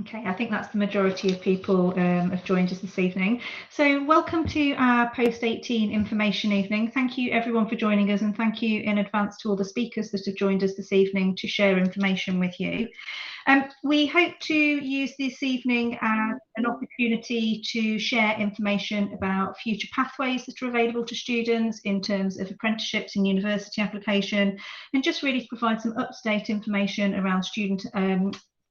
Okay, I think that's the majority of people have joined us this evening. So welcome to our post-18 information evening. Thank you everyone for joining us, and thank you in advance to all the speakers that have joined us this evening to share information with you. We hope to use this evening as an opportunity to share information about future pathways that are available to students in terms of apprenticeships and university application, and just really provide some up-to-date information around student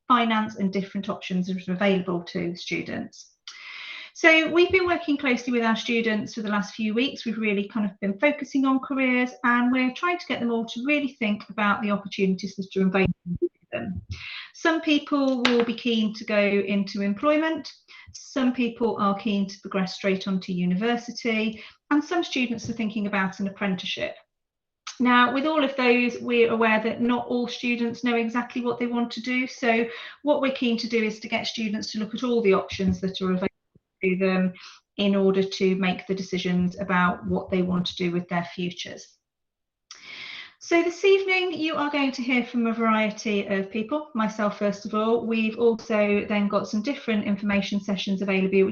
finance and different options that are available to students. So we've been working closely with our students for the last few weeks. We've really kind of been focusing on careers, and we're trying to get them all to really think about the opportunities that are available to them. Some people will be keen to go into employment, some people are keen to progress straight onto university, and some students are thinking about an apprenticeship. Now, with all of those, we're aware that not all students know exactly what they want to do. So what we're keen to do is to get students to look at all the options that are available to them in order to make the decisions about what they want to do with their futures. So this evening you are going to hear from a variety of people, myself first of all. We've also then got some different information sessions available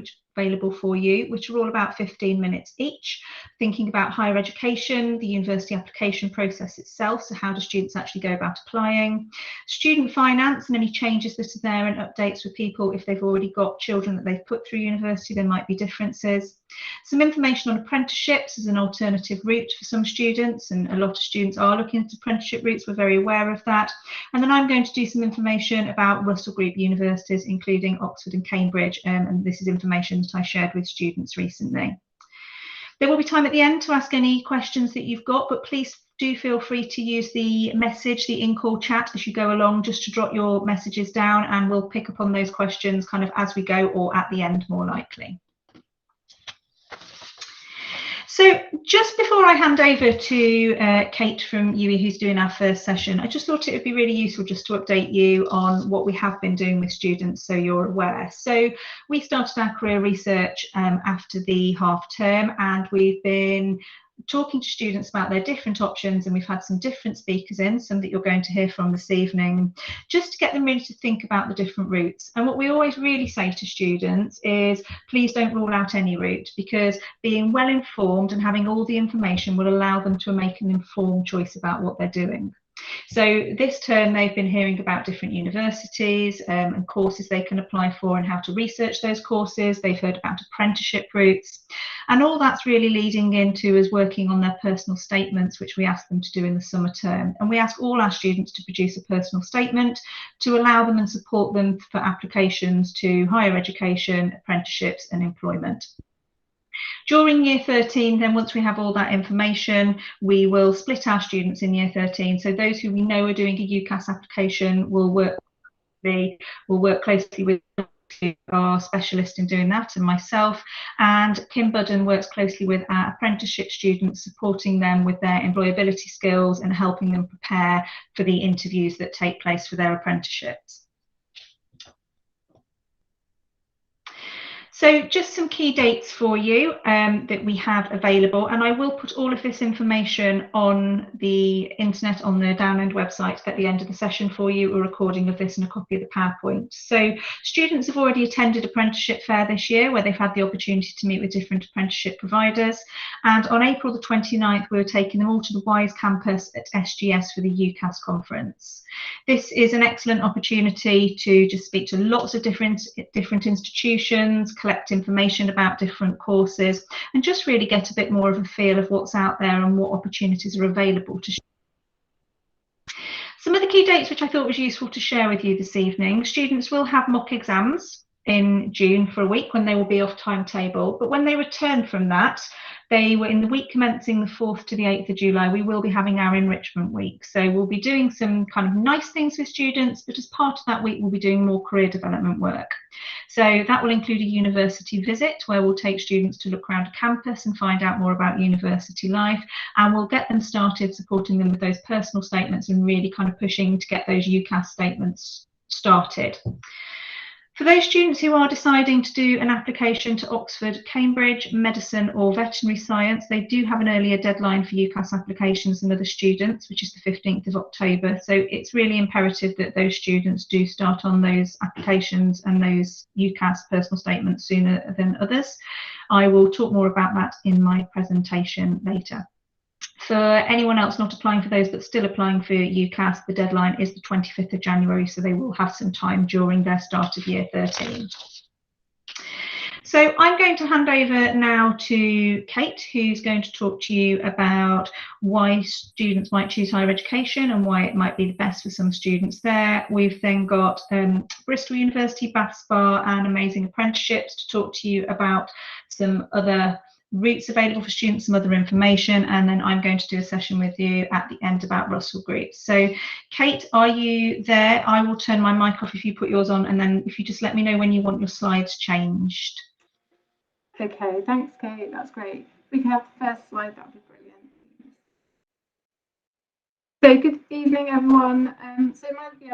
for you, which are all about 15 minutes each, thinking about higher education, the university application process itself, so how do students actually go about applying, student finance and any changes that are there and updates for people if they've already got children that they've put through university, there might be differences. Some information on apprenticeships as an alternative route for some students, and a lot of students are looking at apprenticeship routes, we're very aware of that. And then I'm going to do some information about Russell Group universities, including Oxford and Cambridge, and this is information that I shared with students recently. There will be time at the end to ask any questions that you've got, but please do feel free to use the message, the in-call chat as you go along, just to drop your messages down, and we'll pick up on those questions kind of as we go, or at the end more likely. So just before I hand over to Kate from UWE, who's doing our first session, I just thought it would be really useful just to update you on what we have been doing with students so you're aware. So we started our career research after the half term, and we've been talking to students about their different options, and we've had some different speakers in, some that you're going to hear from this evening, just to get them really to think about the different routes. And what we always really say to students is please don't rule out any route, because being well informed and having all the information will allow them to make an informed choice about what they're doing. So this term they've been hearing about different universities and courses they can apply for and how to research those courses. They've heard about apprenticeship routes, and all that's really leading into us working on their personal statements, which we ask them to do in the summer term. And we ask all our students to produce a personal statement to allow them and support them for applications to higher education, apprenticeships and employment. During year 13, then once we have all that information, we will split our students in year 13. So those who we know are doing a UCAS application will work closely with our specialist in doing that, and myself, and Kim Budden works closely with our apprenticeship students, supporting them with their employability skills and helping them prepare for the interviews that take place for their apprenticeships. So just some key dates for you that we have available, and I will put all of this information on the internet on the Downend website at the end of the session for you, a recording of this and a copy of the PowerPoint. So students have already attended Apprenticeship Fair this year, where they've had the opportunity to meet with different apprenticeship providers, and on April the 29th we were taking them all to the Wise campus at SGS for the UCAS conference. This is an excellent opportunity to just speak to lots of different institutions, collect information about different courses, and just really get a bit more of a feel of what's out there and what opportunities are available to share. Some of the key dates which I thought was useful to share with you this evening: students will have mock exams in June for a week when they will be off timetable, but when they return from that, they were in the week commencing the 4th to the 8th of July, we will be having our enrichment week. So we'll be doing some kind of nice things with students, but as part of that week we'll be doing more career development work. So that will include a university visit where we'll take students to look around campus and find out more about university life, and we'll get them started supporting them with those personal statements and really kind of pushing to get those UCAS statements started. For those students who are deciding to do an application to Oxford, Cambridge, medicine or veterinary science, they do have an earlier deadline for UCAS applications than other students, which is the 15th of October. So it's really imperative that those students do start on those applications and those UCAS personal statements sooner than others. I will talk more about that in my presentation later. For anyone else not applying for those but still applying for UCAS, the deadline is the 25th of January, so they will have some time during their start of year 13. So I'm going to hand over now to Kate, who's going to talk to you about why students might choose higher education and why it might be the best for some students there. We've then got Bristol University, Bath Spa and Amazing Apprenticeships to talk to you about some other routes available for students, some other information, and then I'm going to do a session with you at the end about Russell Group. So Kate, are you there? I will turn my mic off if you put yours on, and then if you just let me know when you want your slides changed. Okay, thanks Kate, that's great. We can have the first slide, that would be brilliant. So good evening everyone.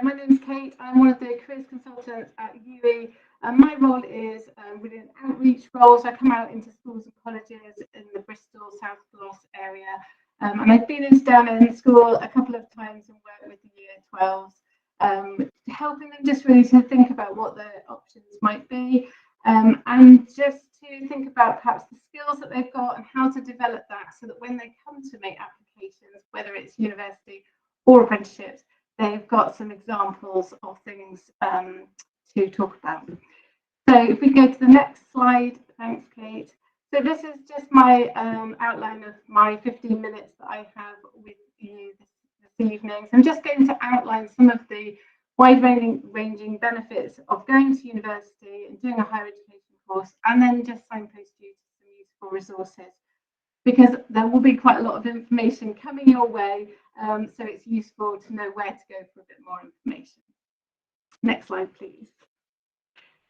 My name is Kate, I'm one of the careers consultants at UWE. My role is within outreach roles. I come out into schools and colleges in the Bristol South Gloss area, and I've been in Stirling School a couple of times and worked with the year 12s, helping them just really to think about what their options might be, and just to think about perhaps the skills that they've got and how to develop that so that when they come to make applications, whether it's university or apprenticeships, they've got some examples of things to talk about. So if we go to the next slide, thanks Kate. So this is just my outline of my 15 minutes that I have with you this evening. So I'm just going to outline some of the wide-ranging benefits of going to university and doing a higher education course, and then just signpost you to some useful resources, because there will be quite a lot of information coming your way, so it's useful to know where to go for a bit more information. Next slide, please.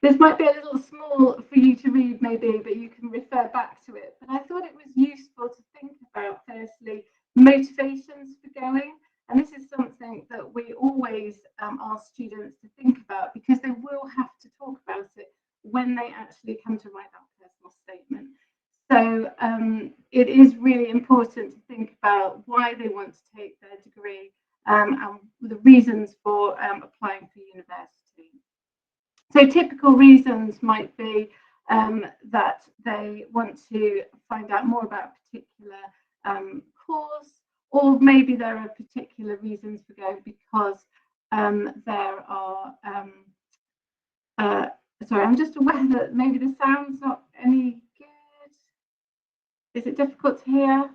This might be a little small for you to read maybe, but you can refer back to it. But I thought it was useful to think about, firstly, motivations for going. And this is something that we always ask students to think about, because they will have to talk about it when they actually come to write that personal statement. So it is really important to think about why they want to take their degree and the reasons for applying for university. So typical reasons might be that they want to find out more about a particular course, or maybe there are particular reasons for going because there are sorry, I'm just aware that maybe the sound's not any good. Is it difficult to hear?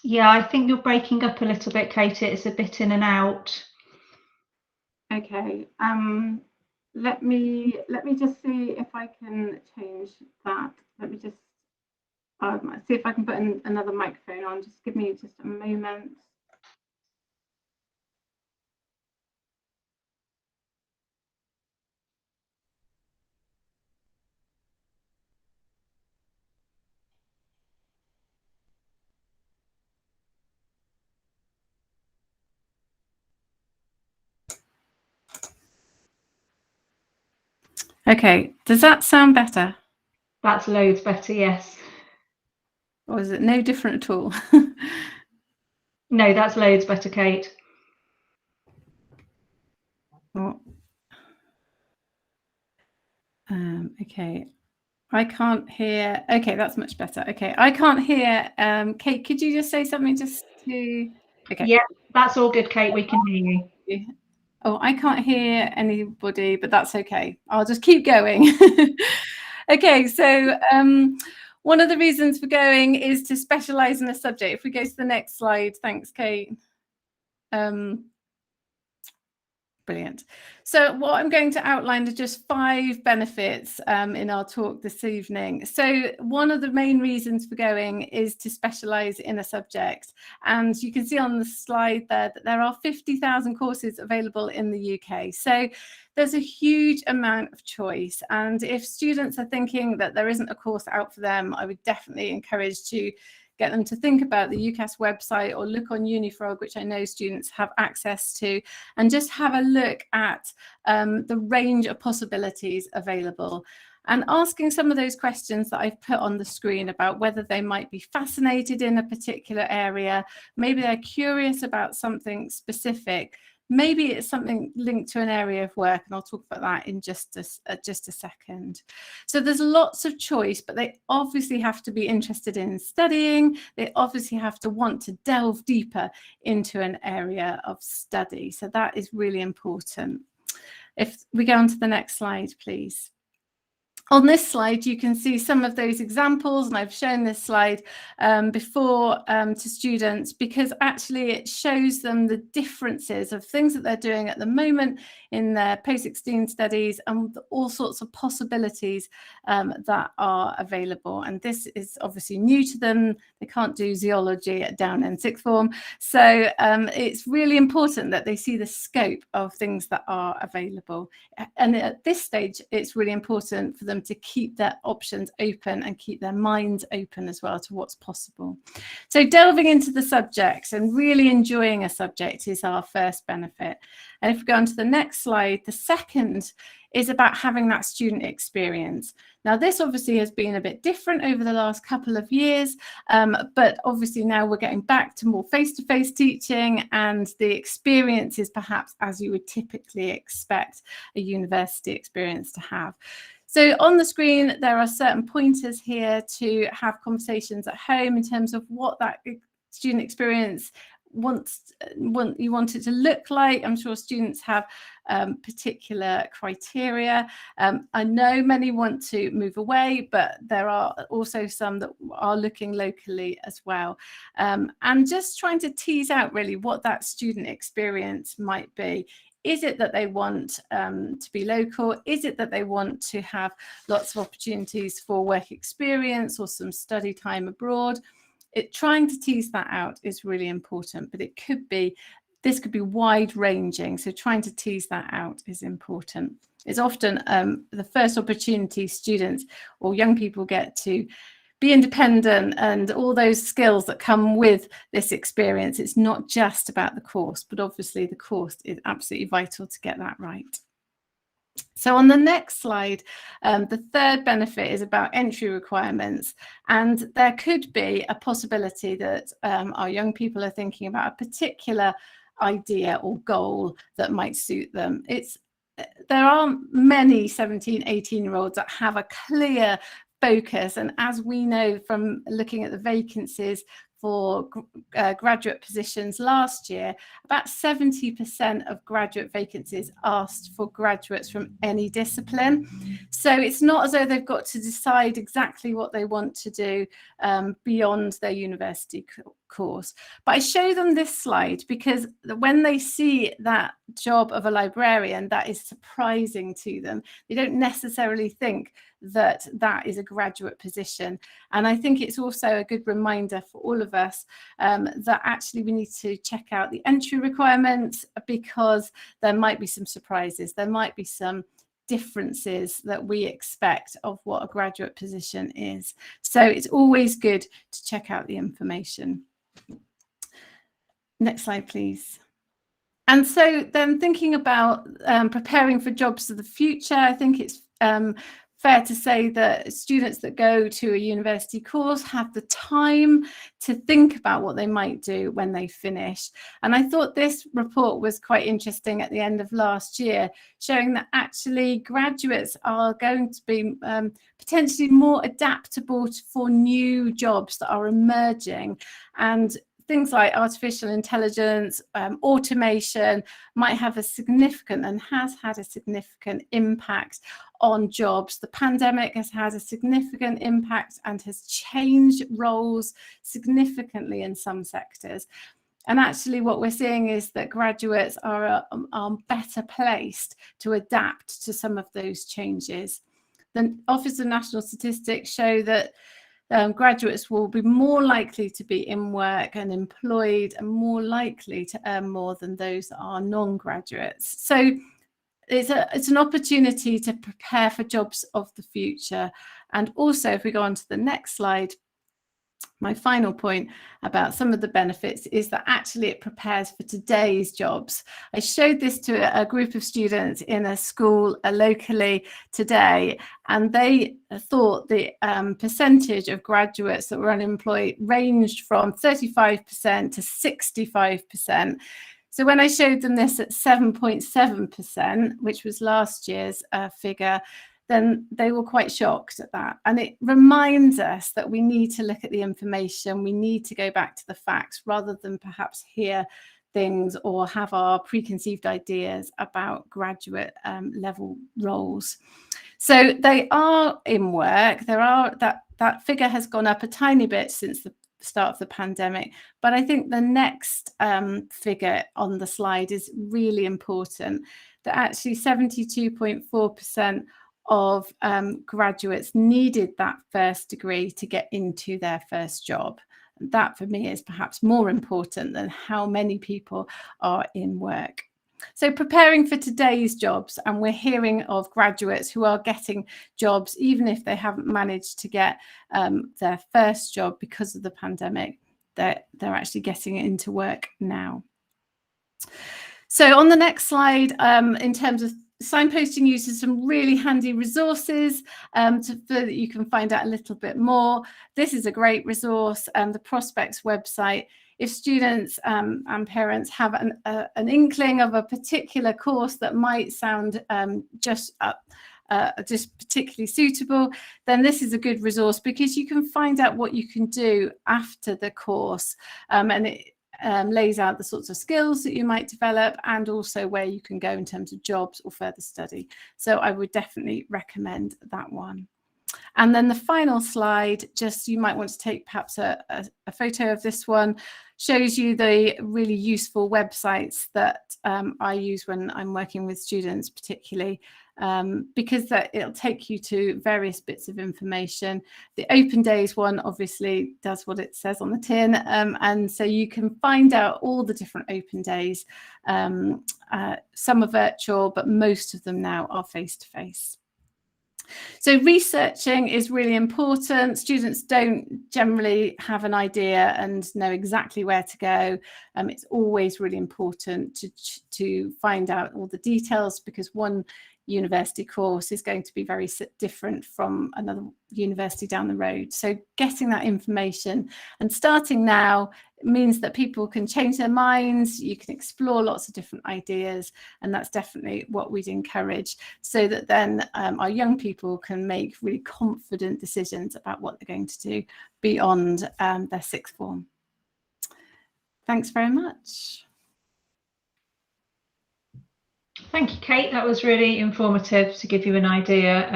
Yeah, I think you're breaking up a little bit, Kate. It's a bit in and out. Okay. Let me just see if I can change that. Let me just see if I can put another microphone on. Just give me just a moment. Okay, does that sound better? That's loads better, yes. Or is it no different at all? No, that's loads better, Kate. Oh. Okay, I can't hear. Okay, that's much better. Okay, I can't hear. Kate, could you just say something just to... Okay. Yeah, that's all good, Kate. We can hear you. Oh, I can't hear anybody, but that's okay. I'll just keep going. Okay, so one of the reasons for going is to specialise in a subject. If we go to the next slide, thanks, Kate. Brilliant. So what I'm going to outline are just 5 benefits in our talk this evening. So one of the main reasons for going is to specialise in a subject. And you can see on the slide there that there are 50,000 courses available in the UK. So there's a huge amount of choice. And if students are thinking that there isn't a course out for them, I would definitely encourage to get them to think about the UCAS website or look on Unifrog, which I know students have access to, and just have a look at the range of possibilities available. And asking some of those questions that I've put on the screen about whether they might be fascinated in a particular area, maybe they're curious about something specific, maybe it's something linked to an area of work, and I'll talk about that in just a second. So there's lots of choice, but they obviously have to be interested in studying. They obviously have to want to delve deeper into an area of study. So that is really important. If we go on to the next slide, please. On this slide, you can see some of those examples, and I've shown this slide before to students, because actually it shows them the differences of things that they're doing at the moment in their post-16 studies and all sorts of possibilities that are available. And this is obviously new to them. They can't do zoology down in sixth form. So it's really important that they see the scope of things that are available. And at this stage, it's really important for them to keep their options open and keep their minds open as well to what's possible. So delving into the subjects and really enjoying a subject is our first benefit. And if we go on to the next slide, the second is about having that student experience. Now, this obviously has been a bit different over the last couple of years, but obviously now we're getting back to more face-to-face teaching, and the experience is perhaps as you would typically expect a university experience to have. So on the screen, there are certain pointers here to have conversations at home in terms of what that student experience you want it to look like. I'm sure students have particular criteria. I know many want to move away, but there are also some that are looking locally as well. And just trying to tease out really what that student experience might be. Is it that they want to be local? Is it that they want to have lots of opportunities for work experience or some study time abroad? Trying to tease that out is really important, but this could be wide ranging. So trying to tease that out is important. It's often the first opportunity students or young people get to be independent and all those skills that come with this experience. It's not just about the course, but obviously the course is absolutely vital to get that right. So on the next slide, the third benefit is about entry requirements. And there could be a possibility that our young people are thinking about a particular idea or goal that might suit them. There are many 17, 18-year-olds that have a clear focus. And as we know from looking at the vacancies for graduate positions last year, about 70% of graduate vacancies asked for graduates from any discipline. So it's not as though they've got to decide exactly what they want to do beyond their university course. But I show them this slide because when they see that job of a librarian, that is surprising to them. They don't necessarily think that that is a graduate position. And I think it's also a good reminder for all of us that actually we need to check out the entry requirements, because there might be some surprises. There might be some differences that we expect of what a graduate position is. So it's always good to check out the information. Next slide, please. And so then thinking about preparing for jobs of the future, I think it's fair to say that students that go to a university course have the time to think about what they might do when they finish. And I thought this report was quite interesting at the end of last year, showing that actually graduates are going to be potentially more adaptable for new jobs that are emerging. And things like artificial intelligence, automation might have a significant and has had a significant impact on jobs. The pandemic has had a significant impact and has changed roles significantly in some sectors. And actually what we're seeing is that graduates are better placed to adapt to some of those changes. The Office of National Statistics show that graduates will be more likely to be in work and employed and more likely to earn more than those that are non-graduates. So it's an opportunity to prepare for jobs of the future. And also, if we go on to the next slide, My final point about some of the benefits is that actually it prepares for today's jobs. I showed this to a group of students in a school locally today, and they thought the percentage of graduates that were unemployed ranged from 35% to 65%. So when I showed them this at 7.7%, which was last year's figure, then they were quite shocked at that. And it reminds us that we need to look at the information, we need to go back to the facts rather than perhaps hear things or have our preconceived ideas about graduate level roles. So they are in work. That figure has gone up a tiny bit since the start of the pandemic, but I think the next figure on the slide is really important, that actually 72.4% of graduates needed that first degree to get into their first job. That for me is perhaps more important than how many people are in work. So preparing for today's jobs, and we're hearing of graduates who are getting jobs even if they haven't managed to get their first job because of the pandemic. They're actually getting into work now. So on the next slide, in terms of signposting, uses some really handy resources so that you can find out a little bit more. This is a great resource, the Prospects website. If students and parents have an inkling of a particular course that might sound just particularly suitable, then this is a good resource because you can find out what you can do after the course, and it lays out the sorts of skills that you might develop and also where you can go in terms of jobs or further study. So I would definitely recommend that one. And then the final slide, just you might want to take perhaps a photo of this one, shows you the really useful websites that I use when I'm working with students particularly, because it'll take you to various bits of information. The Open Days one obviously does what it says on the tin, and so you can find out all the different open days. Some are virtual, but most of them now are face-to-face. So researching is really important. Students don't generally have an idea and know exactly where to go. It's always really important to find out all the details, because one university course is going to be very different from another university down the road. So getting that information and starting now means that people can change their minds, you can explore lots of different ideas, and that's definitely what we'd encourage, so that then our young people can make really confident decisions about what they're going to do beyond their sixth form. Thanks very much. Thank you, Kate. That was really informative to give you an idea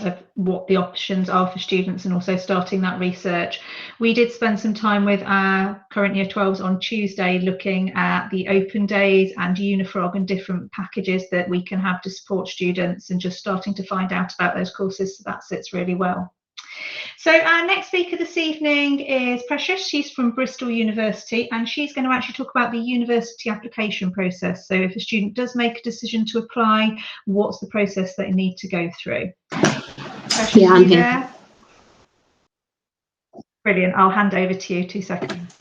of what the options are for students and also starting that research. We did spend some time with our current Year 12s on Tuesday looking at the Open Days and Unifrog and different packages that we can have to support students, and just starting to find out about those courses. So that sits really well. So our next speaker this evening is Precious. She's from Bristol University, and she's going to actually talk about the university application process. So if a student does make a decision to apply, what's the process that they need to go through? Precious, yeah, I'm here. There? Brilliant. I'll hand over to you. 2 seconds.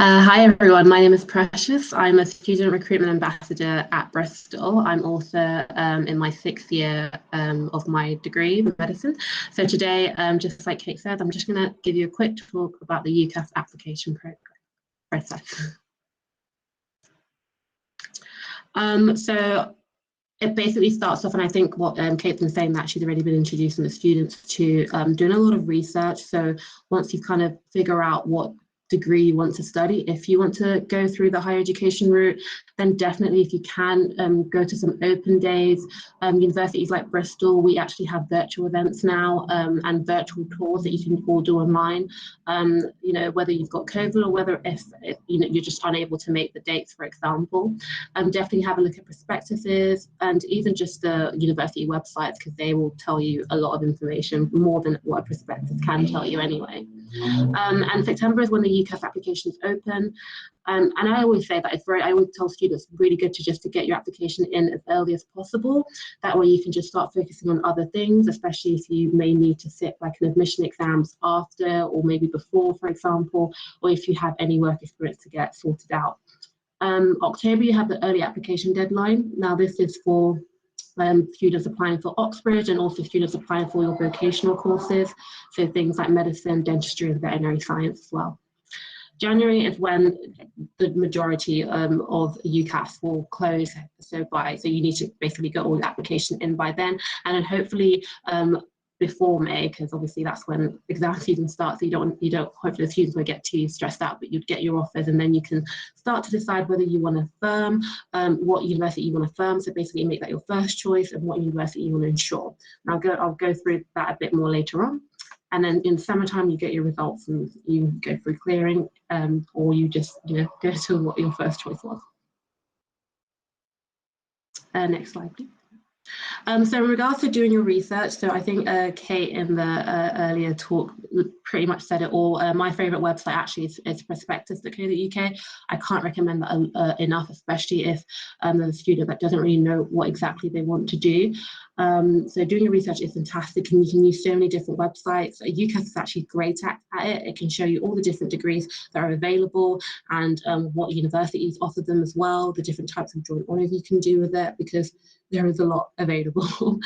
Hi everyone, my name is Precious. I'm a student recruitment ambassador at Bristol. I'm also in my 6th year of my degree in medicine. So today, just like Kate said, I'm just going to give you a quick talk about the UCAS application process. So it basically starts off, and I think what Kate's been saying, that she's already been introducing the students to doing a lot of research. So once you kind of figure out what degree you want to study, if you want to go through the higher education route, then definitely, if you can, go to some open days. Universities like Bristol, we actually have virtual events now, and virtual tours that you can all do online. You know, whether you've got COVID or whether if you know, you're just unable to make the dates, for example. Definitely have a look at prospectuses and even just the university websites, because they will tell you a lot of information, more than what a prospectus can tell you anyway. And September is when the UCAS applications open. And I always say that I always tell students it's really good to get your application in as early as possible. That way you can just start focusing on other things, especially if you may need to sit like an admission exams after or maybe before, for example, or if you have any work experience to get sorted out. October, you have the early application deadline. Now this is for students applying for Oxbridge and also students applying for your vocational courses, so things like medicine, dentistry and veterinary science as well. January is when the majority of UCAS will close, so you need to basically get all the application in by then, and then hopefully before May, because obviously that's when exam season starts, so you don't hopefully the students won't get too stressed out, but you'd get your offers and then you can start to decide whether you want to firm, what university you want to firm, so basically make that your first choice and what university you want to ensure. And I'll go through that a bit more later on. And then in summertime, you get your results and you go through clearing, or you just go to what your first choice was. Next slide, please. So in regards to doing your research, so I think Kate in the earlier talk pretty much said it all. My favourite website actually is prospectus.co.uk. I can't recommend that enough, especially if there's a student that doesn't really know what exactly they want to do. So doing your research is fantastic, and you can use so many different websites. UCAS is actually great at it. It can show you all the different degrees that are available and what universities offer them as well, the different types of joint honours you can do with it, because there is a lot available.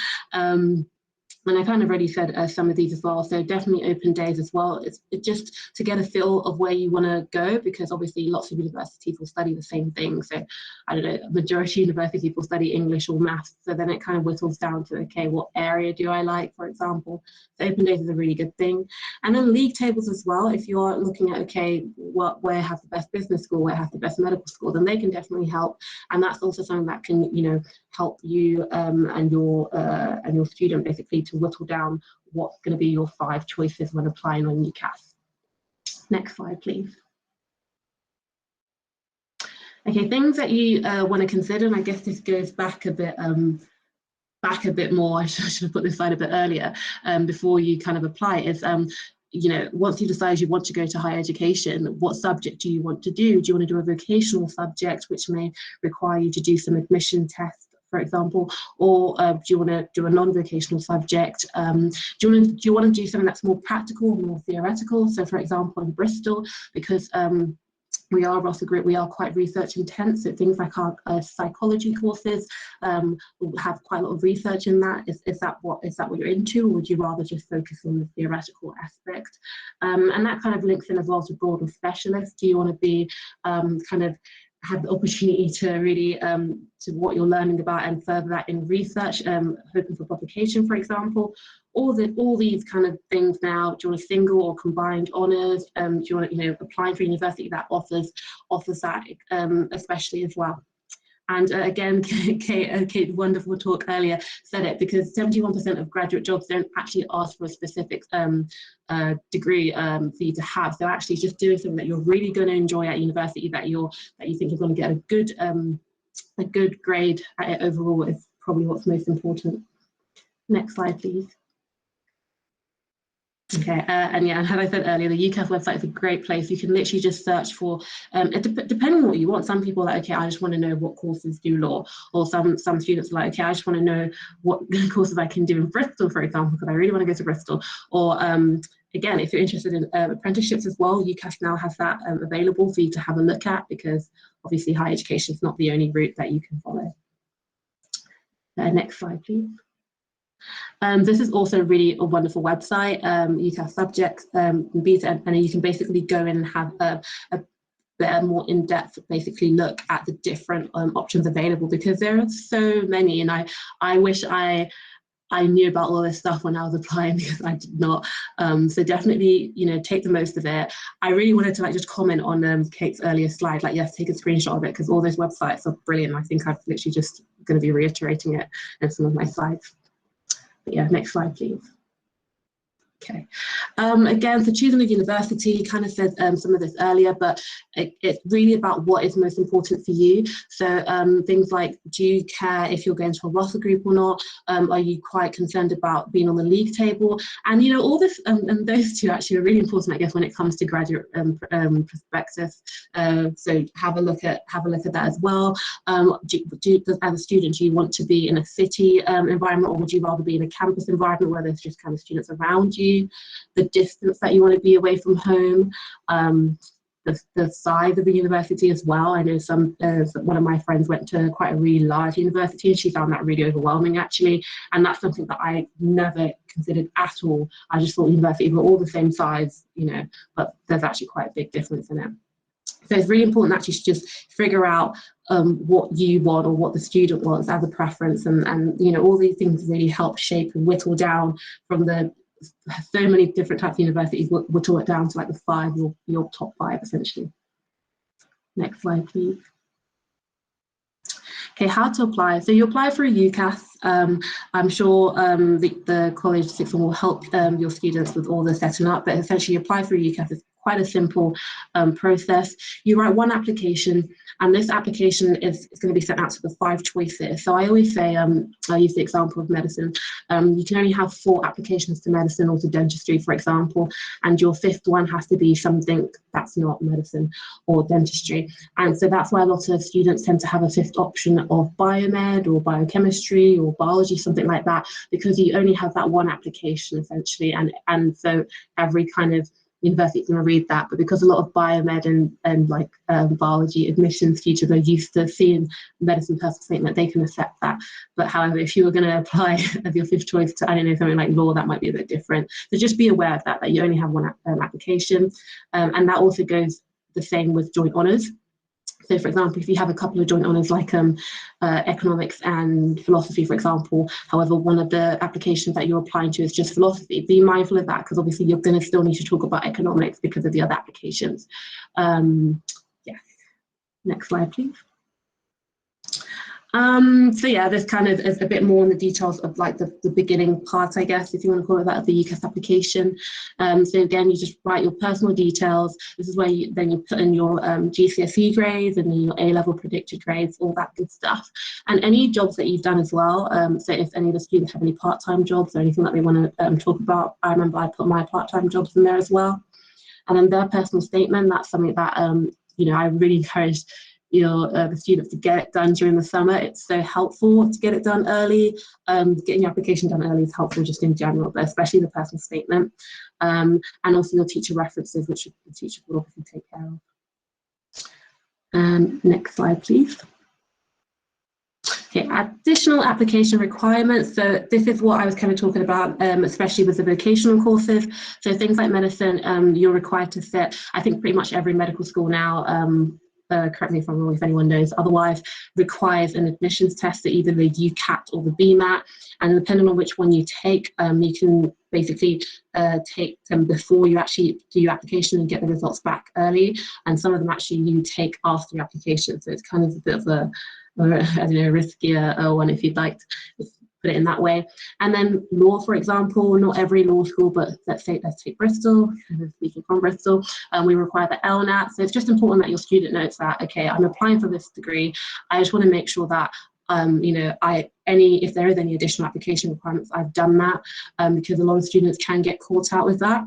And I kind of already said some of these as well, so definitely open days as well. It's just to get a feel of where you want to go, because obviously lots of universities will study the same thing. So I don't know, majority of universities will study English or maths, so then it kind of whittles down to, okay, what area do I like, for example. So open days is a really good thing. And then league tables as well, if you're looking at, okay, where have the best business school, where have the best medical school, then they can definitely help. And that's also something that can, help you and your student basically to whittle down what's going to be your 5 choices when applying on UCAS. Next slide, please. Okay, things that you want to consider, and I guess this goes back a bit more. I should have put this slide a bit earlier before you kind of apply. Is once you decide you want to go to higher education, what subject do you want to do? Do you want to do a vocational subject, which may require you to do some admission tests, for example, or do you want to do a non-vocational subject? Do you want to do something that's more practical, more theoretical? So, for example, in Bristol, because we are Russell Group, we are quite research intense, so things like our psychology courses will have quite a lot of research in that. Is that what you're into, or would you rather just focus on the theoretical aspect? And that kind of links in as well to broader specialists. Do you want to be kind of have the opportunity to really to what you're learning about and further that in research, hoping for publication, for example? All these kind of things now. Do you want a single or combined honours? Do you want applying for a university that offers that especially as well? And again, Kate, wonderful talk earlier, said it, because 71% of graduate jobs don't actually ask for a specific degree for you to have. So actually just doing something that you're really going to enjoy at university, that you think you're going to get a good grade at it overall, is probably what's most important. Next slide, please. Okay, and yeah, and as I said earlier, the UCAS website is a great place. You can literally just search for, depending on what you want. Some people are like, okay, I just want to know what courses do law, or some students are like, okay, I just want to know what courses I can do in Bristol, for example, because I really want to go to Bristol. Or again, if you're interested in apprenticeships as well, UCAS now has that available for you to have a look at, because obviously higher education is not the only route that you can follow. Next slide, please. This is also really a wonderful website, UCAS subjects, and you can basically go in and have a more in-depth basically look at the different options available, because there are so many, and I wish I knew about all this stuff when I was applying, because I did not. So definitely, take the most of it. I really wanted to just comment on Kate's earlier slide, yes, take a screenshot of it, because all those websites are brilliant. I think I've literally just going to be reiterating it in some of my slides. But yeah, next slide, please. Okay. Again, for choosing a university, kind of said some of this earlier, but it's really about what is most important for you. So things like, do you care if you're going to a Russell group or not? Are you quite concerned about being on the league table? And you know, all this, and those two actually are really important, I guess, when it comes to graduate prospectus. So have a look at that as well. As a student, do you want to be in a city environment, or would you rather be in a campus environment where there's just kind of students around you? The distance that you want to be away from home, the size of the university as well. I know one of my friends went to quite a really large university and she found that really overwhelming actually, and that's something that I never considered at all. I just thought universities were all the same size, you know, but there's actually quite a big difference in it. So it's really important actually to just figure out what you want or what the student wants as a preference, and you know, all these things really help shape and whittle down from the so many different types of universities, whittle it down to like the five, your top five essentially. Next slide, please. Okay, how to apply. So you apply for a UCAS. I'm sure the College Sixth Form will help your students with all the setting up, but essentially apply for a UCAS. It's quite a simple process. You write one application, and this application is going to be sent out to the 5 choices. So I always say, I use the example of medicine. You can only have 4 applications to medicine or to dentistry, for example, and your 5th one has to be something that's not medicine or dentistry. And so that's why a lot of students tend to have a 5th option of biomed or biochemistry or biology, something like that, because you only have that one application essentially. And so every kind of university is going to read that, but because a lot of biomed and like biology admissions teachers are used to seeing medicine personal statement, they can accept that. But however, if you were going to apply as your 5th choice to, I don't know, something like law, that might be a bit different. So just be aware of that you only have one application, and that also goes the same with joint honours. So for example, if you have a couple of joint honours like economics and philosophy, for example, however, one of the applications that you're applying to is just philosophy, be mindful of that, because obviously you're going to still need to talk about economics because of the other applications. Yeah, next slide, please. So yeah, this kind of is a bit more on the details of like the beginning part, I guess, if you want to call it that, of the UCAS application. So again, you just write your personal details. This is where you put in your GCSE grades and your A-level predicted grades, all that good stuff. And any jobs that you've done as well. So if any of the students have any part-time jobs or anything that they want to talk about, I remember I put my part-time jobs in there as well. And then their personal statement, that's something that, you know, I really encourage the students to get it done during the summer. It's so helpful to get it done early. Getting your application done early is helpful just in general, but especially the personal statement. And also your teacher references, which the teacher will obviously take care of. Next slide, please. Okay, additional application requirements. So this is what I was kind of talking about, especially with the vocational courses. So things like medicine, you're required to sit, I think pretty much every medical school now, correct me if I'm wrong, if anyone knows otherwise, requires an admissions test, so either the UCAT or the BMAT, and depending on which one you take, you can basically take them before you actually do your application and get the results back early, and some of them actually you take after your application, so it's kind of a bit of a, I don't know, riskier one if you'd like to put it in that way. And then law, for example, not every law school, but let's take Bristol, speaking from Bristol, we require the LNAT. So it's just important that your student knows that, okay, I'm applying for this degree. I just want to make sure that you know, if there is any additional application requirements, I've done that, because a lot of students can get caught out with that.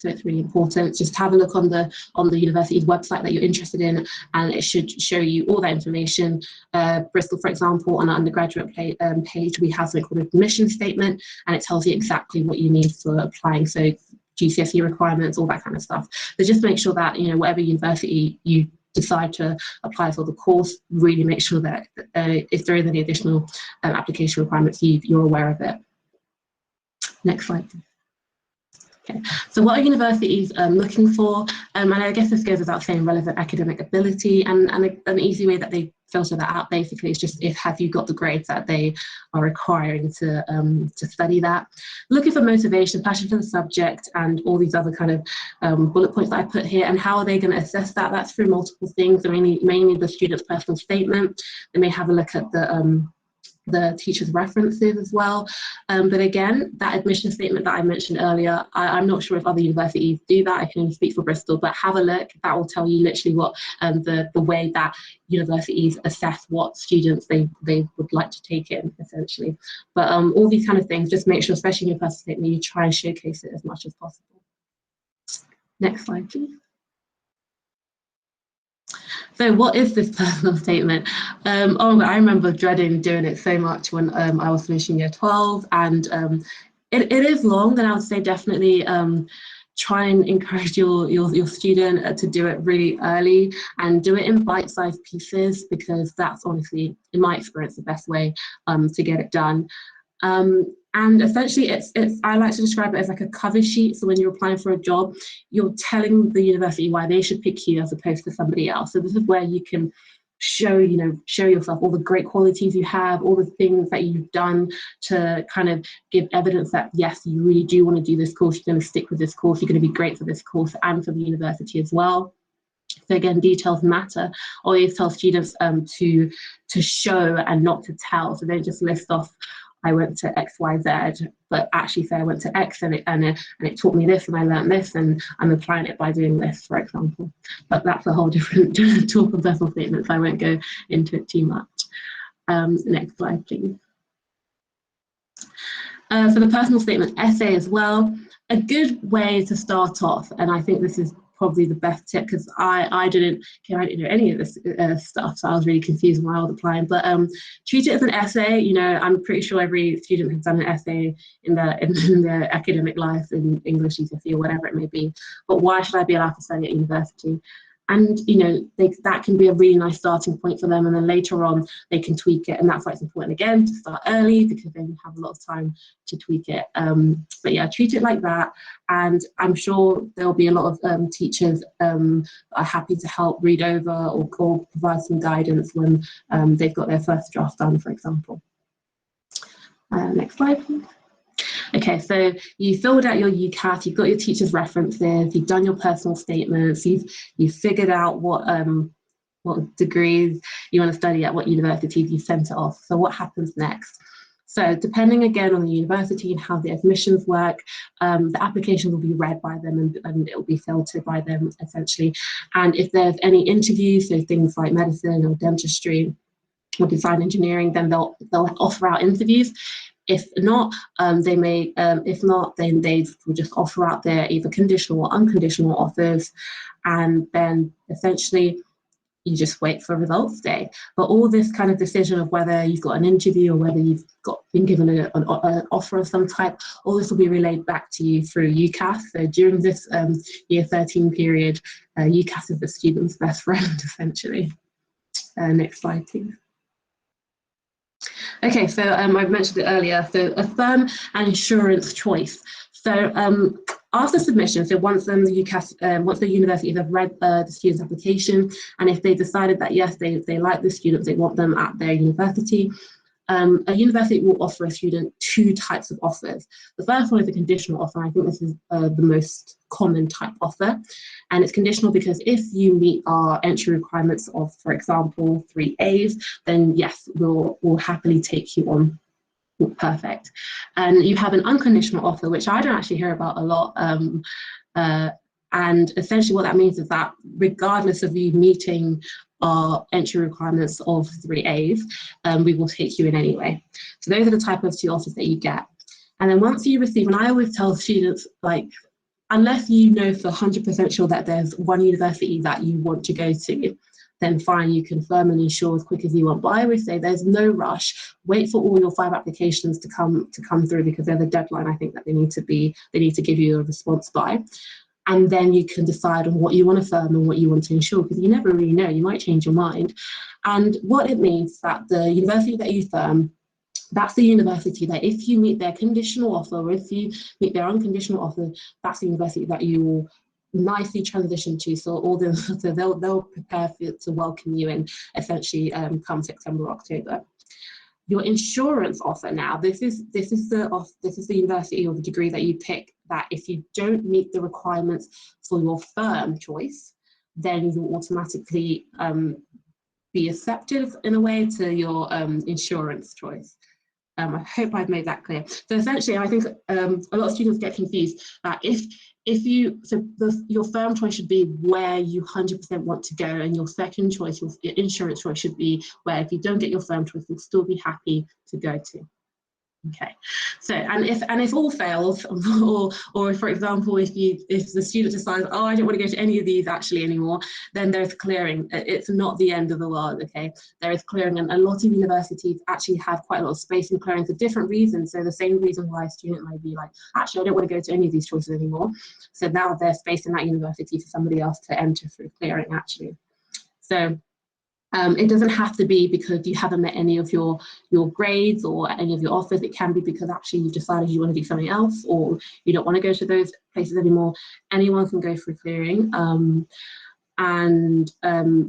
So it's really important. Just have a look on the university's website that you're interested in, and it should show you all that information. Bristol, for example, on our undergraduate page, we have something called an admission statement, and it tells you exactly what you need for applying. So GCSE requirements, all that kind of stuff. So just make sure that, you know, whatever university you decide to apply for the course, really make sure that if there is any additional application requirements, you're aware of it. Next slide, please. Okay. So what are universities looking for? And I guess this goes without saying, relevant academic ability, and an easy way that they filter that out basically is just have you got the grades that they are requiring to study that. Looking for motivation, passion for the subject, and all these other kind of bullet points that I put here. And how are they going to assess that? That's through multiple things. I mean, mainly the student's personal statement. They may have a look at the the teacher's references as well. But again, that admission statement that I mentioned earlier, I'm not sure if other universities do that. I can only speak for Bristol, but have a look. That will tell you literally what the way that universities assess what students they would like to take in, essentially. But all these kind of things, just make sure, especially in your personal statement, you try and showcase it as much as possible. Next slide, please. So what is this personal statement? Oh, I remember dreading doing it so much when I was finishing year 12, and it is long, and I would say definitely try and encourage your student to do it really early and do it in bite-sized pieces, because that's honestly, in my experience, the best way to get it done. And essentially it's I like to describe it as like a cover sheet. So when you're applying for a job, you're telling the university why they should pick you as opposed to somebody else. So this is where you can show yourself all the great qualities you have, all the things that you've done to kind of give evidence that yes, you really do want to do this course, you're going to stick with this course, you're going to be great for this course and for the university as well. So again, details matter. Always tell students to show and not to tell. So don't just list off, I went to XYZ, but actually say I went to X and it taught me this and I learned this and I'm applying it by doing this, for example. But that's a whole different talk of personal statements. I won't go into it too much. Next slide, please. For the personal statement essay as well, a good way to start off, and I think this is probably the best tip, because I didn't know any of this stuff, so I was really confused when I was applying. But treat it as an essay. You know, I'm pretty sure every student has done an essay in their academic life, in English, GCSE, or whatever it may be. But why should I be allowed to study at university? And you know, that can be a really nice starting point for them, and then later on they can tweak it, and that's why it's important again to start early, because then you have a lot of time to tweak it. But yeah, treat it like that, and I'm sure there'll be a lot of teachers are happy to help read over or provide some guidance when they've got their first draft done, for example. Next slide, please. Okay, so you filled out your UCAS, you've got your teacher's references, you've done your personal statements, you've figured out what degrees you want to study at, what universities, you've sent it off. So what happens next? So depending again on the university and how the admissions work, the application will be read by them and it will be filtered by them, essentially. And if there's any interviews, so things like medicine or dentistry or design engineering, then they'll offer out interviews. If not, if not, then they will just offer out their either conditional or unconditional offers, and then essentially you just wait for results day. But all this kind of decision of whether you've got an interview or whether you've been given an offer of some type, all this will be relayed back to you through UCAS. So during this year 13 period, UCAS is the student's best friend, essentially. Next slide, please. Okay, so I've mentioned it earlier, so a firm and insurance choice. So after submission, so once the universities have read the student's application, and if they decided that yes, they like the student, they want them at their university, a university will offer a student two types of offers. The first one is a conditional offer. I think this is the most common type offer, and it's conditional because if you meet our entry requirements of, for example, 3 A's, then yes, we'll happily take you on. Perfect. And you have an unconditional offer, which I don't actually hear about a lot. And essentially what that means is that regardless of you meeting our entry requirements of 3 A's, we will take you in anyway. So those are the type of 2 offers that you get. And then once you receive, and I always tell students, like, unless you know for 100% sure that there's one university that you want to go to, then fine, you confirm and ensure as quick as you want. But I always say there's no rush. Wait for all your 5 applications to come through, because they're the deadline I think that they need to give you a response by. And then you can decide on what you want to firm and what you want to ensure, because you never really know, you might change your mind. And what it means is that the university that you firm, that's the university that if you meet their conditional offer, or if you meet their unconditional offer, that's the university that you will nicely transition to. So they'll prepare to welcome you in, essentially come September, October. Your insurance offer now, this is the university or the degree that you pick, that if you don't meet the requirements for your firm choice, then you'll automatically be receptive in a way to your insurance choice. I hope I've made that clear. So essentially, I think a lot of students get confused that your firm choice should be where you 100% want to go, and your second choice, your insurance choice, should be where if you don't get your firm choice, you'll still be happy to go to. Okay, so and if all fails, or if, for example, if the student decides, oh, I don't want to go to any of these actually anymore, then there's clearing. It's not the end of the world. Okay, there is clearing, and a lot of universities actually have quite a lot of space in clearing for different reasons. So the same reason why a student might be like, actually, I don't want to go to any of these choices anymore. So now there's space in that university for somebody else to enter through clearing actually. So. It doesn't have to be because you haven't met any of your grades or any of your offers. It can be because actually you've decided you want to do something else, or you don't want to go to those places anymore. Anyone can go through clearing.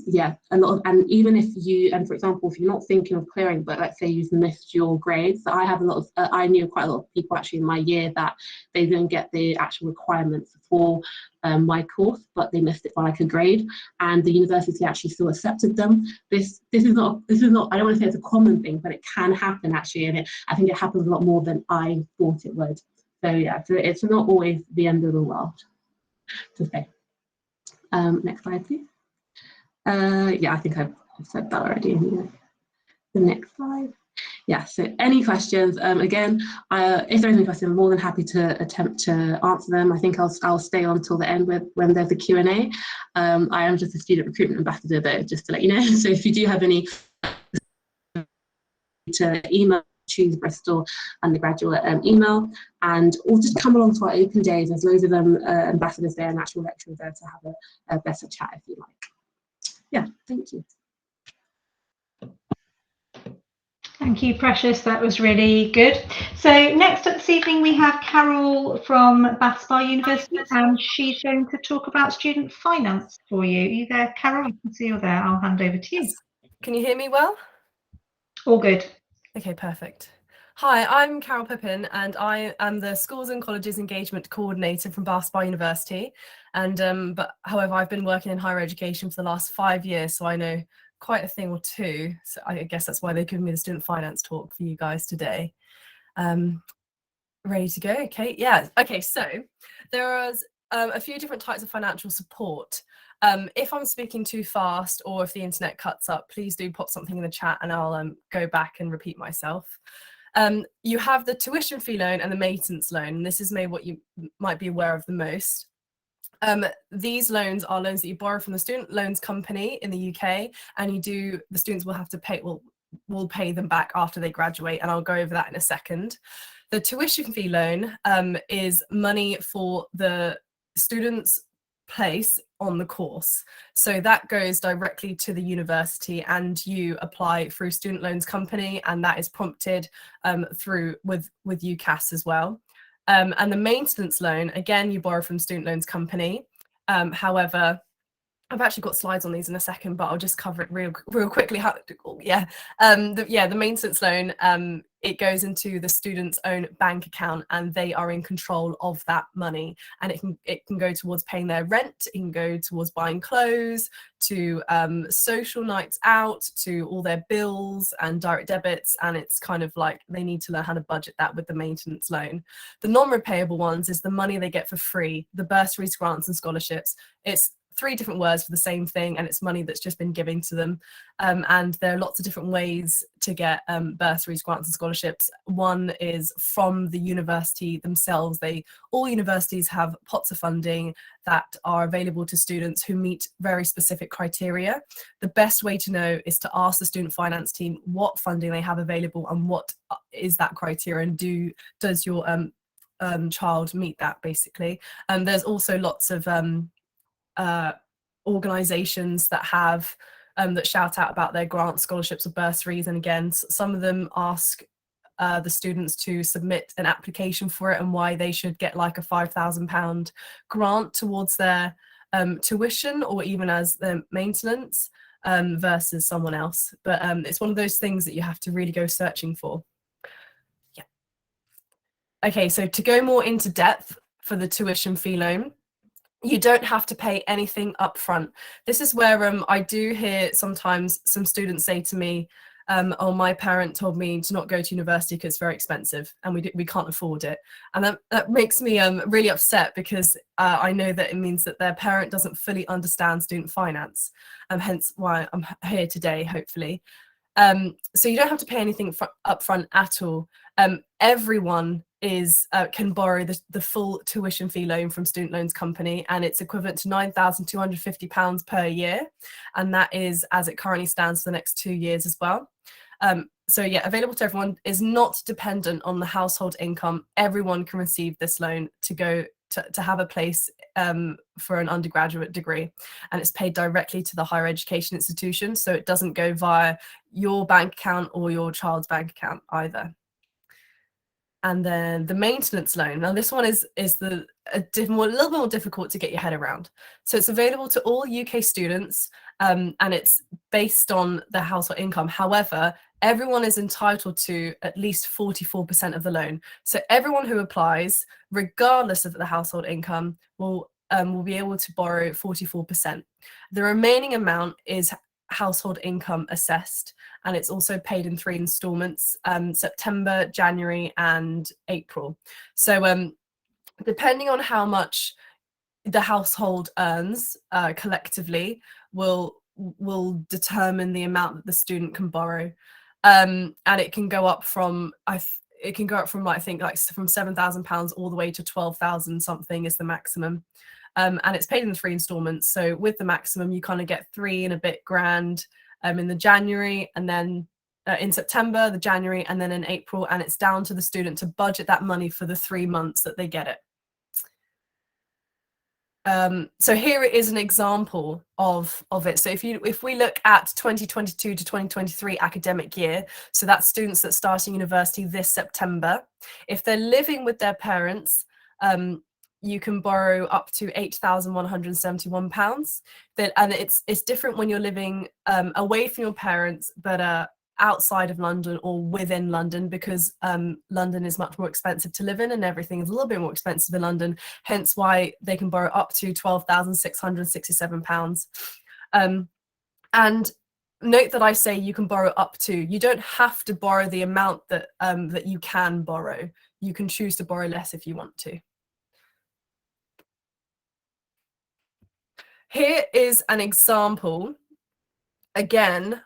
Yeah, a lot of, and even if you, and for example, if you're not thinking of clearing, but let's say you've missed your grades. So I have a lot of, I knew quite a lot of people actually in my year that they didn't get the actual requirements for my course, but they missed it by like a grade, and the university actually still accepted them. This is not, I don't want to say it's a common thing, but it can happen actually, and I think it happens a lot more than I thought it would. So yeah, so it's not always the end of the world to say. Next slide, please. Yeah, I think I've said that already. The next slide. Yeah, so any questions? Again, if there's any questions, I'm more than happy to attempt to answer them. I think I'll stay on till the end when there's a Q&A. I am just a student recruitment ambassador, though, just to let you know. So if you do have any, to email Choose Bristol undergraduate email, or just come along to our open days. There's loads of them, ambassadors there and actual lecturers there to have a better chat if you like. Yeah, thank you. Thank you, Precious. That was really good. So next up this evening, we have Carol from Bath Spa University, and she's going to talk about student finance for you. Are you there, Carol? I can see you're there. I'll hand over to you. Can you hear me well? All good. Okay, perfect. Hi, I'm Carol Pippin, and I am the Schools and Colleges Engagement Coordinator from Bath Spa University. And however, I've been working in higher education for the last 5 years, so I know quite a thing or two. So I guess that's why they've given me the student finance talk for you guys today. Ready to go? Okay, yeah. Okay, so there is a few different types of financial support. If I'm speaking too fast or if the internet cuts up, please do pop something in the chat and I'll go back and repeat myself. You have the tuition fee loan and the maintenance loan, and this is maybe what you might be aware of the most. These loans are loans that you borrow from the student loans company in the UK, and the students will have to pay, will pay them back after they graduate, and I'll go over that in a second. The tuition fee loan is money for the student's place on the course, so that goes directly to the university, and you apply through student loans company, and that is prompted through with UCAS as well. And the maintenance loan, again, you borrow from student loans company. However, I've actually got slides on these in a second, but I'll just cover it real quickly. The maintenance loan, it goes into the student's own bank account, and they are in control of that money. And it can go towards paying their rent, it can go towards buying clothes, to social nights out, to all their bills and direct debits. And it's kind of like they need to learn how to budget that with the maintenance loan. The non-repayable ones is the money they get for free, the bursaries, grants and scholarships. It's 3 different words for the same thing, and it's money that's just been given to them. And there are lots of different ways to get bursaries, grants and scholarships. One is from the university themselves. All universities have pots of funding that are available to students who meet very specific criteria. The best way to know is to ask the student finance team what funding they have available and what is that criteria, and does your child meet that, basically. There's also lots of organizations that have that shout out about their grants, scholarships or bursaries, and again, some of them ask the students to submit an application for it and why they should get like a £5,000 grant towards their tuition or even as their maintenance versus someone else. But it's one of those things that you have to really go searching for. Yeah. Okay, so to go more into depth for the tuition fee loan, you don't have to pay anything up front. This is where I do hear sometimes some students say to me, oh, my parent told me to not go to university because it's very expensive and we can't afford it. And that makes me really upset, because I know that it means that their parent doesn't fully understand student finance, hence why I'm here today, hopefully. So you don't have to pay anything up front at all. Everyone can borrow the full tuition fee loan from Student Loans Company, and it's equivalent to £9,250 per year, and that is as it currently stands for the next 2 years as well. So yeah, available to everyone, is not dependent on the household income. Everyone can receive this loan to go to have a place for an undergraduate degree, and it's paid directly to the higher education institution, so it doesn't go via your bank account or your child's bank account either. And then the maintenance loan. Now this one is a little bit more difficult to get your head around. So it's available to all UK students, and it's based on their household income. However, everyone is entitled to at least 44% of the loan. So everyone who applies, regardless of the household income, will be able to borrow 44%. The remaining amount is household income assessed, and it's also paid in 3 installments, September, January and April. So depending on how much the household earns collectively will determine the amount that the student can borrow, and it can go up from I think from £7,000 all the way to 12,000 something is the maximum. And it's paid in 3 installments. So with the maximum, you kind of get 3 and a bit grand in the January, and then in September, the January, and then in April. And it's down to the student to budget that money for the 3 months that they get it. So here it is an example of it. So if we look at 2022 to 2023 academic year, so that's students that starting university this September, if they're living with their parents, you can borrow up to £8,171. And it's different when you're living away from your parents, but outside of London or within London, because London is much more expensive to live in, and everything is a little bit more expensive in London, hence why they can borrow up to £12,667. And note that I say you can borrow up to. You don't have to borrow the amount that that you can borrow. You can choose to borrow less if you want to. Here is an example, again,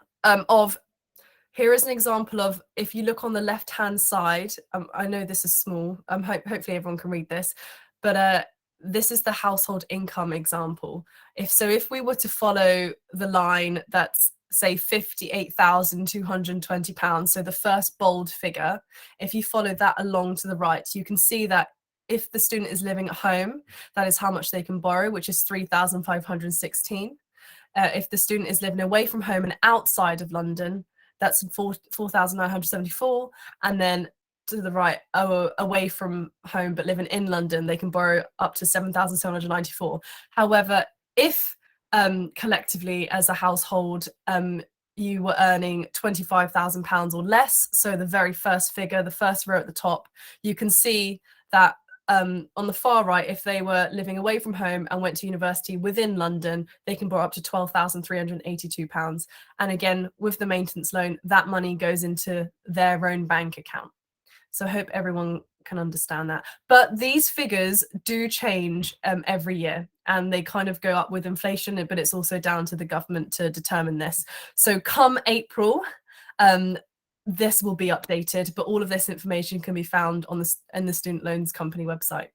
here is an example of, if you look on the left-hand side, I know this is small, hopefully everyone can read this, but this is the household income example. If we were to follow the line that's, say, £58,220, so the first bold figure, if you follow that along to the right, you can see that if the student is living at home, that is how much they can borrow, which is £3,516. If the student is living away from home and outside of London, that's £4,974. And then to the right, away from home but living in London, they can borrow up to £7,794. However, if collectively as a household, you were earning £25,000 or less, so the very first figure, the first row at the top, you can see that on the far right, if they were living away from home and went to university within London, they can borrow up to £12,382. And again, with the maintenance loan, that money goes into their own bank account. So I hope everyone can understand that. But these figures do change every year, and they kind of go up with inflation, but it's also down to the government to determine this. So come April, this will be updated, but all of this information can be found in the Student Loans Company website.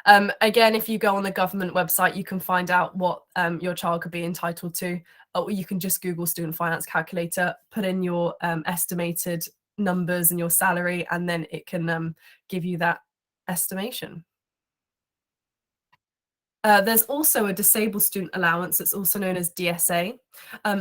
Again, if you go on the government website, you can find out what your child could be entitled to, or you can just Google Student Finance Calculator, put in your estimated numbers and your salary, and then it can give you that estimation. There's also a disabled student allowance that's also known as DSA.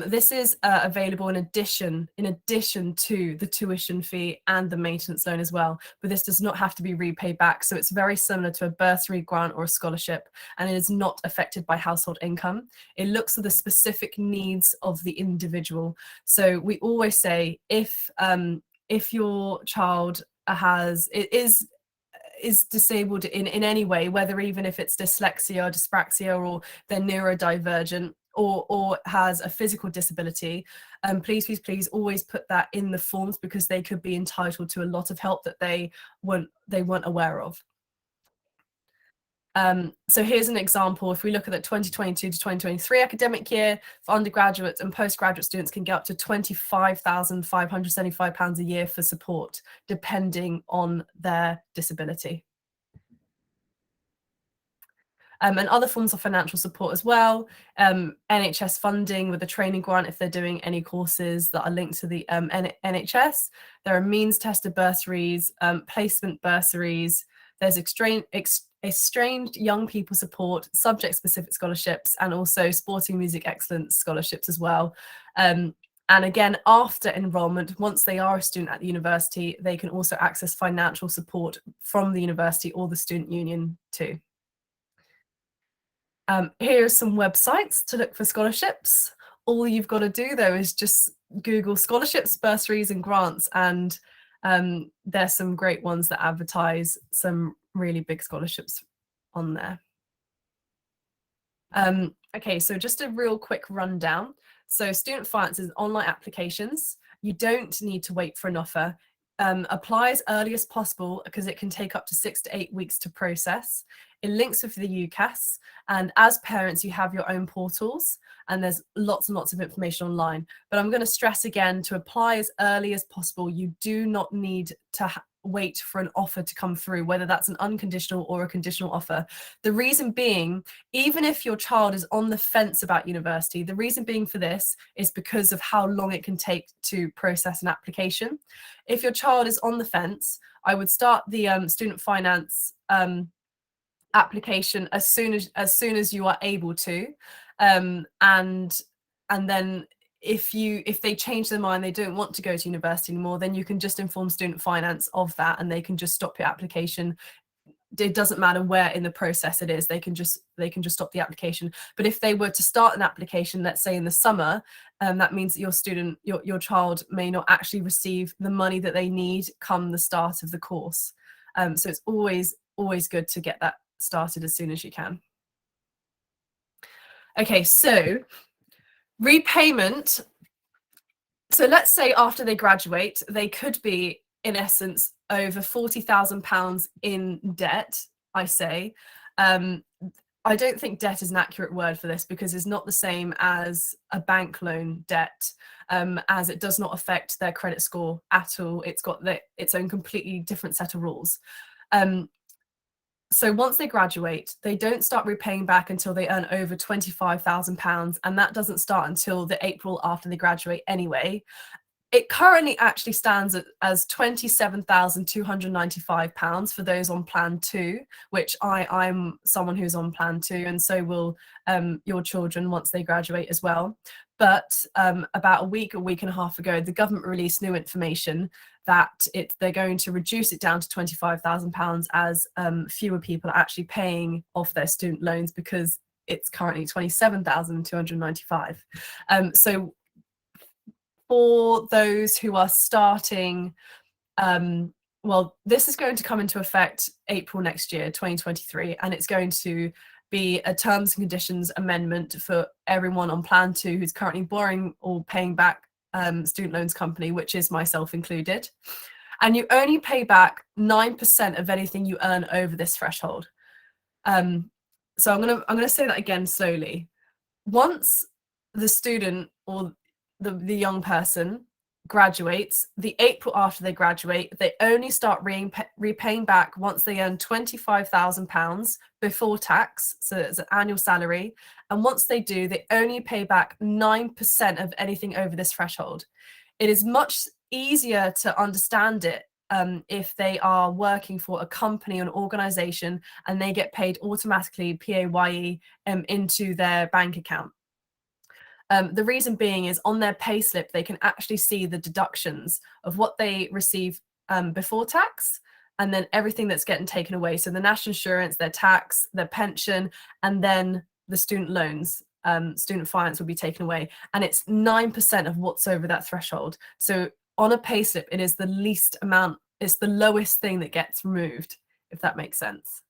This is available in addition to the tuition fee and the maintenance loan as well, but this does not have to be repaid back. So it's very similar to a bursary, grant or a scholarship, and it is not affected by household income. It looks at the specific needs of the individual. So we always say if your child is disabled in any way, whether even if it's dyslexia or dyspraxia, or they're neurodivergent, or has a physical disability, please always put that in the forms, because they could be entitled to a lot of help that they weren't aware of. So here's an example. If we look at the 2022 to 2023 academic year, for undergraduates and postgraduate students can get up to £25,575 a year for support, depending on their disability. And other forms of financial support as well, NHS funding with a training grant if they're doing any courses that are linked to the NHS. There are means tested bursaries, placement bursaries. There's estranged young people support, subject specific scholarships, and also sporting music excellence scholarships as well. And again, after enrolment, once they are a student at the university, they can also access financial support from the university or the student union too. Here are some websites to look for scholarships. All you've got to do though is just Google scholarships, bursaries and grants, and there's some great ones that advertise some really big scholarships on there. Okay, so just a real quick rundown. So student finance is online applications. You don't need to wait for an offer. Apply as early as possible, because it can take up to 6 to 8 weeks to process. It links with the UCAS, and as parents you have your own portals, and there's lots and lots of information online. But I'm going to stress again, to apply as early as possible. You do not need to wait for an offer to come through, whether that's an unconditional or a conditional offer. The reason being, even if your child is on the fence about university, the reason being for this is because of how long it can take to process an application. If your child is on the fence, I would start the student finance application as soon as you are able to, and then if they change their mind, they don't want to go to university anymore, then you can just inform student finance of that, and they can just stop your application. It doesn't matter where in the process it is, they can just stop the application. But if they were to start an application, let's say in the summer, that means that your child may not actually receive the money that they need come the start of the course. So it's always good to get that started as soon as you can. Okay, so repayment. So let's say after they graduate, they could be in essence over £40,000 in debt, I say. I don't think debt is an accurate word for this, because it's not the same as a bank loan debt, as it does not affect their credit score at all. It's got its own completely different set of rules. So once they graduate, they don't start repaying back until they earn over £25,000, and that doesn't start until the April after they graduate anyway. It currently actually stands as £27,295 for those on Plan 2, which I'm someone who's on Plan 2, and so will your children once they graduate as well. But about a week and a half ago, the government released new information that they're going to reduce it down to £25,000 as fewer people are actually paying off their student loans, because it's currently £27,295. So for those who are starting, well, this is going to come into effect April next year, 2023, and it's going to be a terms and conditions amendment for everyone on Plan 2 who's currently borrowing or paying back student loans company, which is myself included. And you only pay back 9% of anything you earn over this threshold. So I'm gonna say that again slowly. Once the student or the young person graduates, the April after they graduate, they only start repaying back once they earn £25,000 before tax, so it's an annual salary. And once they do, they only pay back 9% of anything over this threshold. It is much easier to understand it if they are working for a company or an organization and they get paid automatically PAYE into their bank account. The reason being is on their payslip, they can actually see the deductions of what they receive before tax, and then everything that's getting taken away. So the national insurance, their tax, their pension, and then the student loans, student finance will be taken away. And it's 9% of what's over that threshold. So on a payslip, it is the least amount, it's the lowest thing that gets removed if that makes sense.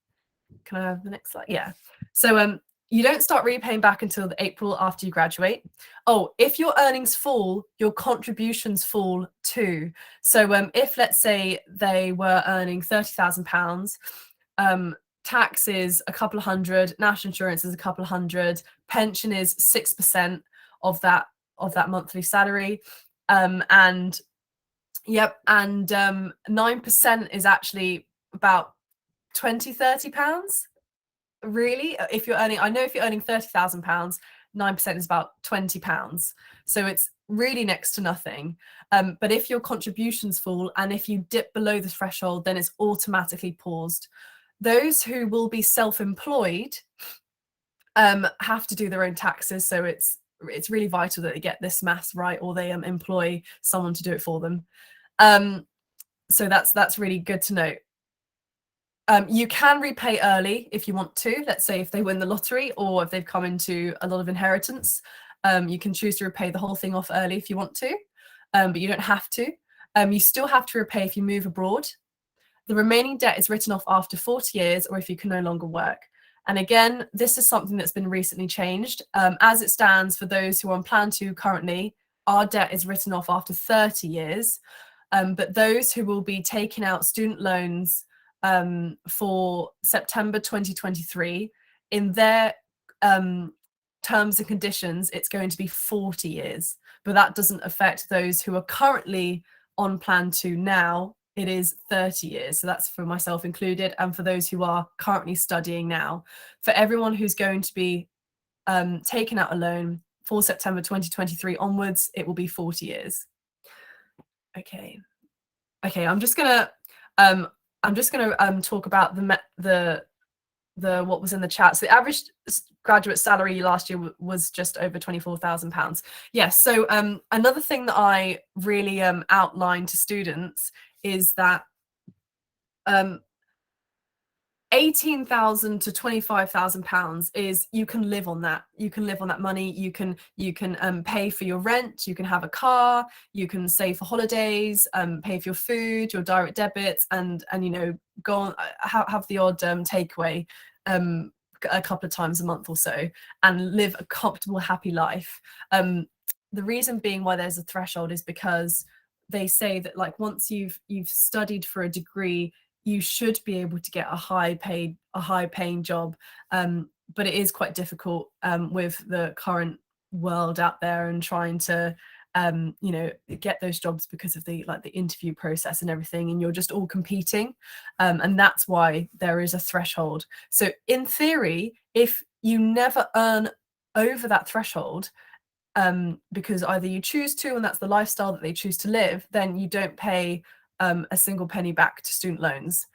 Can I have the next slide? Yeah. So you don't start repaying back until the April after you graduate. Oh, if your earnings fall, your contributions fall too. So if, let's say, they were earning £30,000, tax is a couple of hundred, national insurance is a couple of hundred, pension is 6% of that monthly salary, and 9% is actually about £20-30. Really, if you're earning, I know if you're earning £30,000, 9% is about £20, so it's really next to nothing. But if your contributions fall and if you dip below the threshold, then it's automatically paused. Those who will be self-employed have to do their own taxes, so it's really vital that they get this maths right, or they employ someone to do it for them. So that's really good to know. You can repay early if you want to. Let's say if they win the lottery or if they've come into a lot of inheritance, you can choose to repay the whole thing off early if you want to, but you don't have to. You still have to repay if you move abroad. The remaining debt is written off after 40 years or if you can no longer work. And again, this is something that's been recently changed. As it stands, for those who are on Plan 2 currently, our debt is written off after 30 years. But those who will be taking out student loans for September 2023, in their terms and conditions, it's going to be 40 years. But that doesn't affect those who are currently on Plan 2 now. It is 30 years. So that's for myself included, and for those who are currently studying now. For everyone who's going to be taking out a loan for September 2023 onwards, it will be 40 years. Okay, I'm just gonna talk about the what was in the chat. So the average graduate salary last year was just over £24,000. Yes. So another thing that I really outline to students is that £18,000 to £25,000 is, you can live on that. You can live on that money. You can pay for your rent. You can have a car. You can save for holidays. Pay for your food, your direct debits, and go on, have the odd takeaway a couple of times a month or so, and live a comfortable, happy life. The reason being why there's a threshold is because they say that, like, once you've studied for a degree, you should be able to get a high paying job, but it is quite difficult with the current world out there and trying to get those jobs because of the interview process and everything, and you're just all competing, and that's why there is a threshold. So in theory, if you never earn over that threshold, because either you choose to and that's the lifestyle that they choose to live, then you don't pay a single penny back to student loans,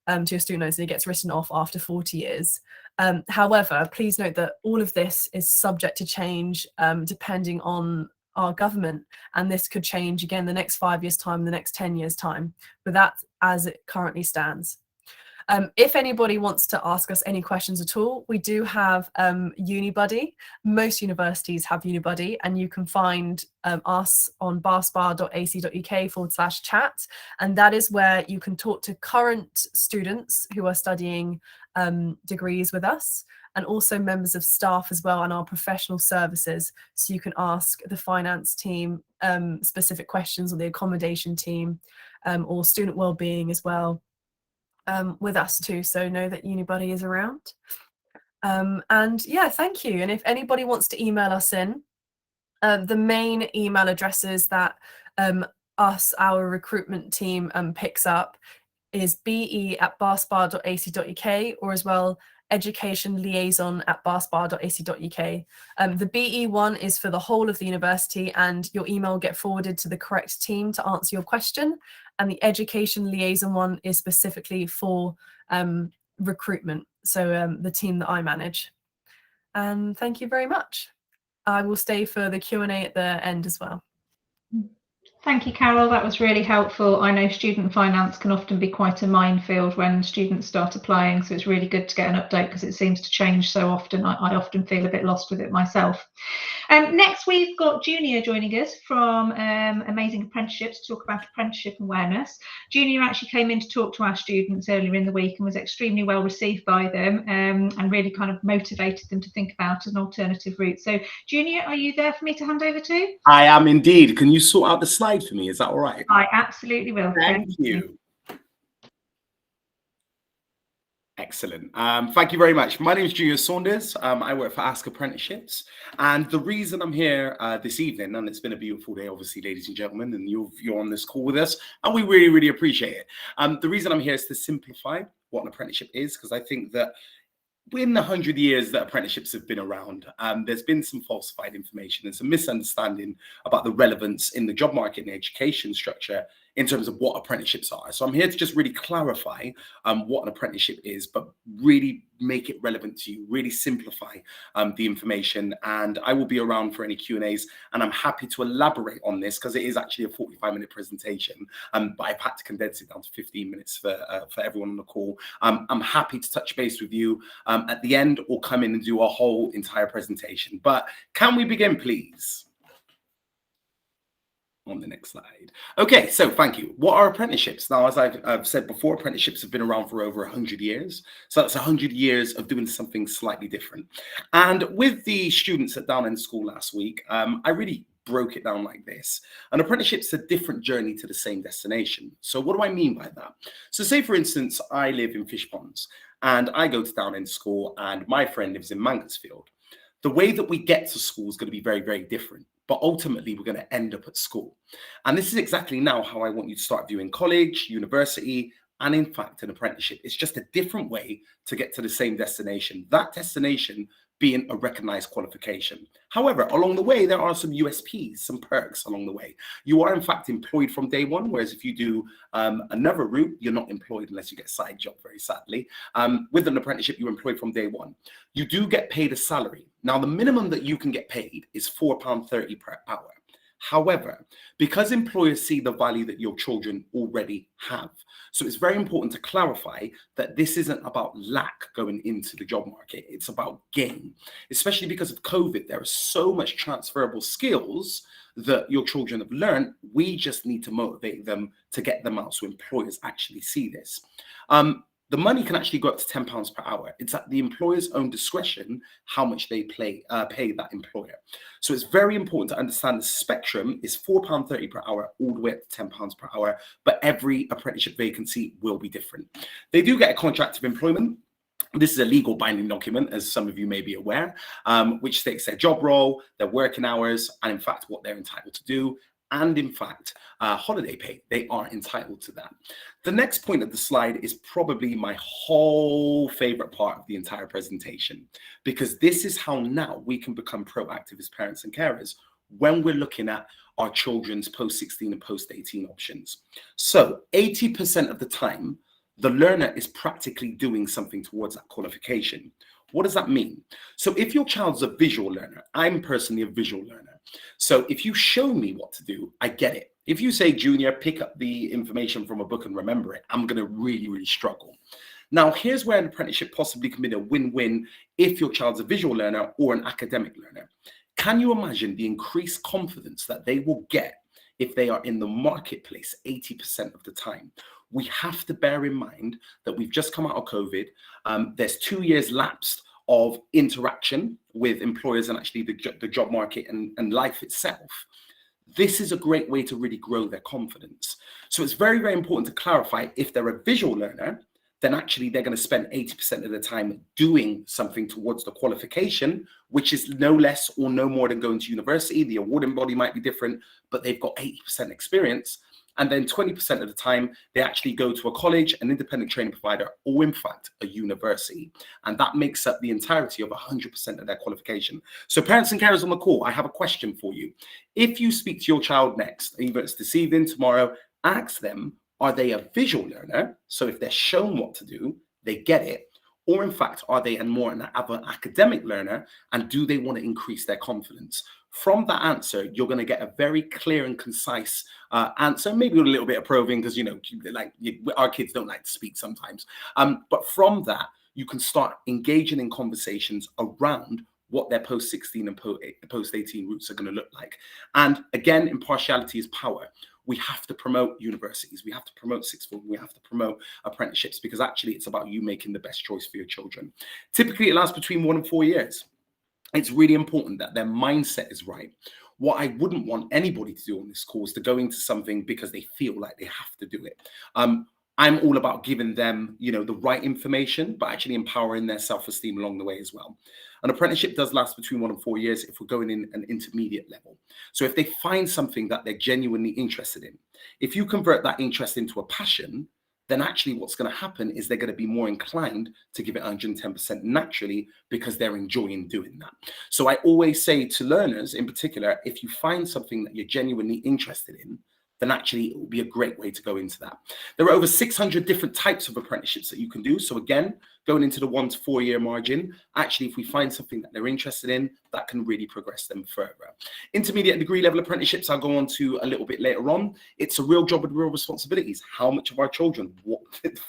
to your student loans, and it gets written off after 40 years. However, please note that all of this is subject to change depending on our government, and this could change again the next 5 years' time, the next 10 years' time, but that's as it currently stands. If anybody wants to ask us any questions at all, we do have UniBuddy. Most universities have UniBuddy, and you can find us on barspar.ac.uk/chat, and that is where you can talk to current students who are studying degrees with us, and also members of staff as well, and our professional services. So you can ask the finance team specific questions, or the accommodation team, or student wellbeing as well. With us too, so know that UniBuddy is around. And yeah, thank you. And if anybody wants to email us in, the main email addresses that our recruitment team picks up is be@barspar.ac.uk, or as well educationliaison@barspar.ac.uk. The BE one is for the whole of the university, and your email will get forwarded to the correct team to answer your question. And the education liaison one is specifically for recruitment, so the team that I manage. And thank you very much. I will stay for the Q&A at the end as well. Thank you, Carol. That was really helpful. I know student finance can often be quite a minefield when students start applying, so it's really good to get an update because it seems to change so often. I often feel a bit lost with it myself. Next, we've got Junior joining us from Amazing Apprenticeships to talk about apprenticeship awareness. Junior actually came in to talk to our students earlier in the week and was extremely well received by them, and really kind of motivated them to think about an alternative route. So, Junior, are you there for me to hand over to? I am indeed. Can you sort out the slide for me? Is that all right? I absolutely will. Thank you. Excellent. Thank you very much. My name is Junior Saunders. I work for Ask Apprenticeships. And the reason I'm here this evening, and it's been a beautiful day, obviously, ladies and gentlemen, and you're on this call with us, and we really, really appreciate it. The reason I'm here is to simplify what an apprenticeship is, because I think that in the 100 years that apprenticeships have been around, there's been some falsified information and some misunderstanding about the relevance in the job market and the education structure in terms of what apprenticeships are. So I'm here to just really clarify what an apprenticeship is, but really make it relevant to you, really simplify the information. And I will be around for any Q&As, and I'm happy to elaborate on this because it is actually a 45-minute presentation, but I've had to condense it down to 15 minutes for everyone on the call. I'm happy to touch base with you at the end or come in and do a whole entire presentation. But can we begin, please? On the next slide. Okay, so thank you. What are apprenticeships? Now, as I've said before, apprenticeships have been around for over 100 years. So that's 100 years of doing something slightly different. And with the students at Down End School last week, I really broke it down like this. An apprenticeship's a different journey to the same destination. So what do I mean by that? So say, for instance, I live in Fishponds and I go to Down End School and my friend lives in Mansfield. The way that we get to school is going to be very, very different. But ultimately, we're going to end up at school. And this is exactly now how I want you to start viewing college, university, and in fact, an apprenticeship. It's just a different way to get to the same destination. That destination being a recognized qualification. However, along the way, there are some USPs, some perks along the way. You are in fact employed from day one, whereas if you do another route, you're not employed unless you get a side job, very sadly. With an apprenticeship, you're employed from day one. You do get paid a salary. Now, the minimum that you can get paid is £4.30 per hour. However, because employers see the value that your children already have, so it's very important to clarify that this isn't about lack going into the job market, it's about gain. Especially because of COVID, there is so much transferable skills that your children have learned. We just need to motivate them to get them out so employers actually see this. The money can actually go up to £10 per hour. It's at the employer's own discretion how much they pay that employer. So it's very important to understand the spectrum is £4.30 per hour all the way up to £10 per hour, but every apprenticeship vacancy will be different. They do get a contract of employment. This is a legal binding document, as some of you may be aware, which states their job role, their working hours, and in fact, what they're entitled to do. And in fact, holiday pay, they are entitled to that. The next point of the slide is probably my whole favorite part of the entire presentation, because this is how now we can become proactive as parents and carers when we're looking at our children's post-16 and post-18 options. So 80% of the time, the learner is practically doing something towards that qualification. What does that mean? So if your child's a visual learner, I'm personally a visual learner. So if you show me what to do, I get it. If you say, Junior, pick up the information from a book and remember it, I'm going to really, really struggle. Now, here's where an apprenticeship possibly can be a win-win if your child's a visual learner or an academic learner. Can you imagine the increased confidence that they will get if they are in the marketplace 80% of the time? We have to bear in mind that we've just come out of COVID. There's 2 years lapsed of interaction with employers and actually the job market and life itself. This is a great way to really grow their confidence. So it's very, very important to clarify if they're a visual learner, then actually they're going to spend 80% of the time doing something towards the qualification, which is no less or no more than going to university. The awarding body might be different, but they've got 80% experience. And then 20% of the time, they actually go to a college, an independent training provider, or in fact, a university. And that makes up the entirety of 100% of their qualification. So parents and carers on the call, I have a question for you. If you speak to your child next, either it's this evening, tomorrow, ask them, are they a visual learner? So if they're shown what to do, they get it. Or in fact, are they more an academic learner, and do they want to increase their confidence? From that answer, you're going to get a very clear and concise answer, maybe with a little bit of probing, because, our kids don't like to speak sometimes. But from that, you can start engaging in conversations around what their post-16 and post-18 routes are going to look like. And again, impartiality is power. We have to promote universities. We have to promote sixth form. We have to promote apprenticeships, because actually it's about you making the best choice for your children. Typically, it lasts between 1 and 4 years. It's really important that their mindset is right. What I wouldn't want anybody to do on this course is to go into something because they feel like they have to do it. I'm all about giving them, the right information, but actually empowering their self-esteem along the way as well. An apprenticeship does last between 1 and 4 years if we're going in an intermediate level. So if they find something that they're genuinely interested in, if you convert that interest into a passion, then actually what's going to happen is they're going to be more inclined to give it 110% naturally, because they're enjoying doing that. So I always say to learners in particular, if you find something that you're genuinely interested in, then actually it will be a great way to go into that. There are over 600 different types of apprenticeships that you can do. So again, going into the 1 to 4 year margin, actually, if we find something that they're interested in, that can really progress them further. Intermediate and degree level apprenticeships, I'll go on to a little bit later on. It's a real job with real responsibilities. How much of our children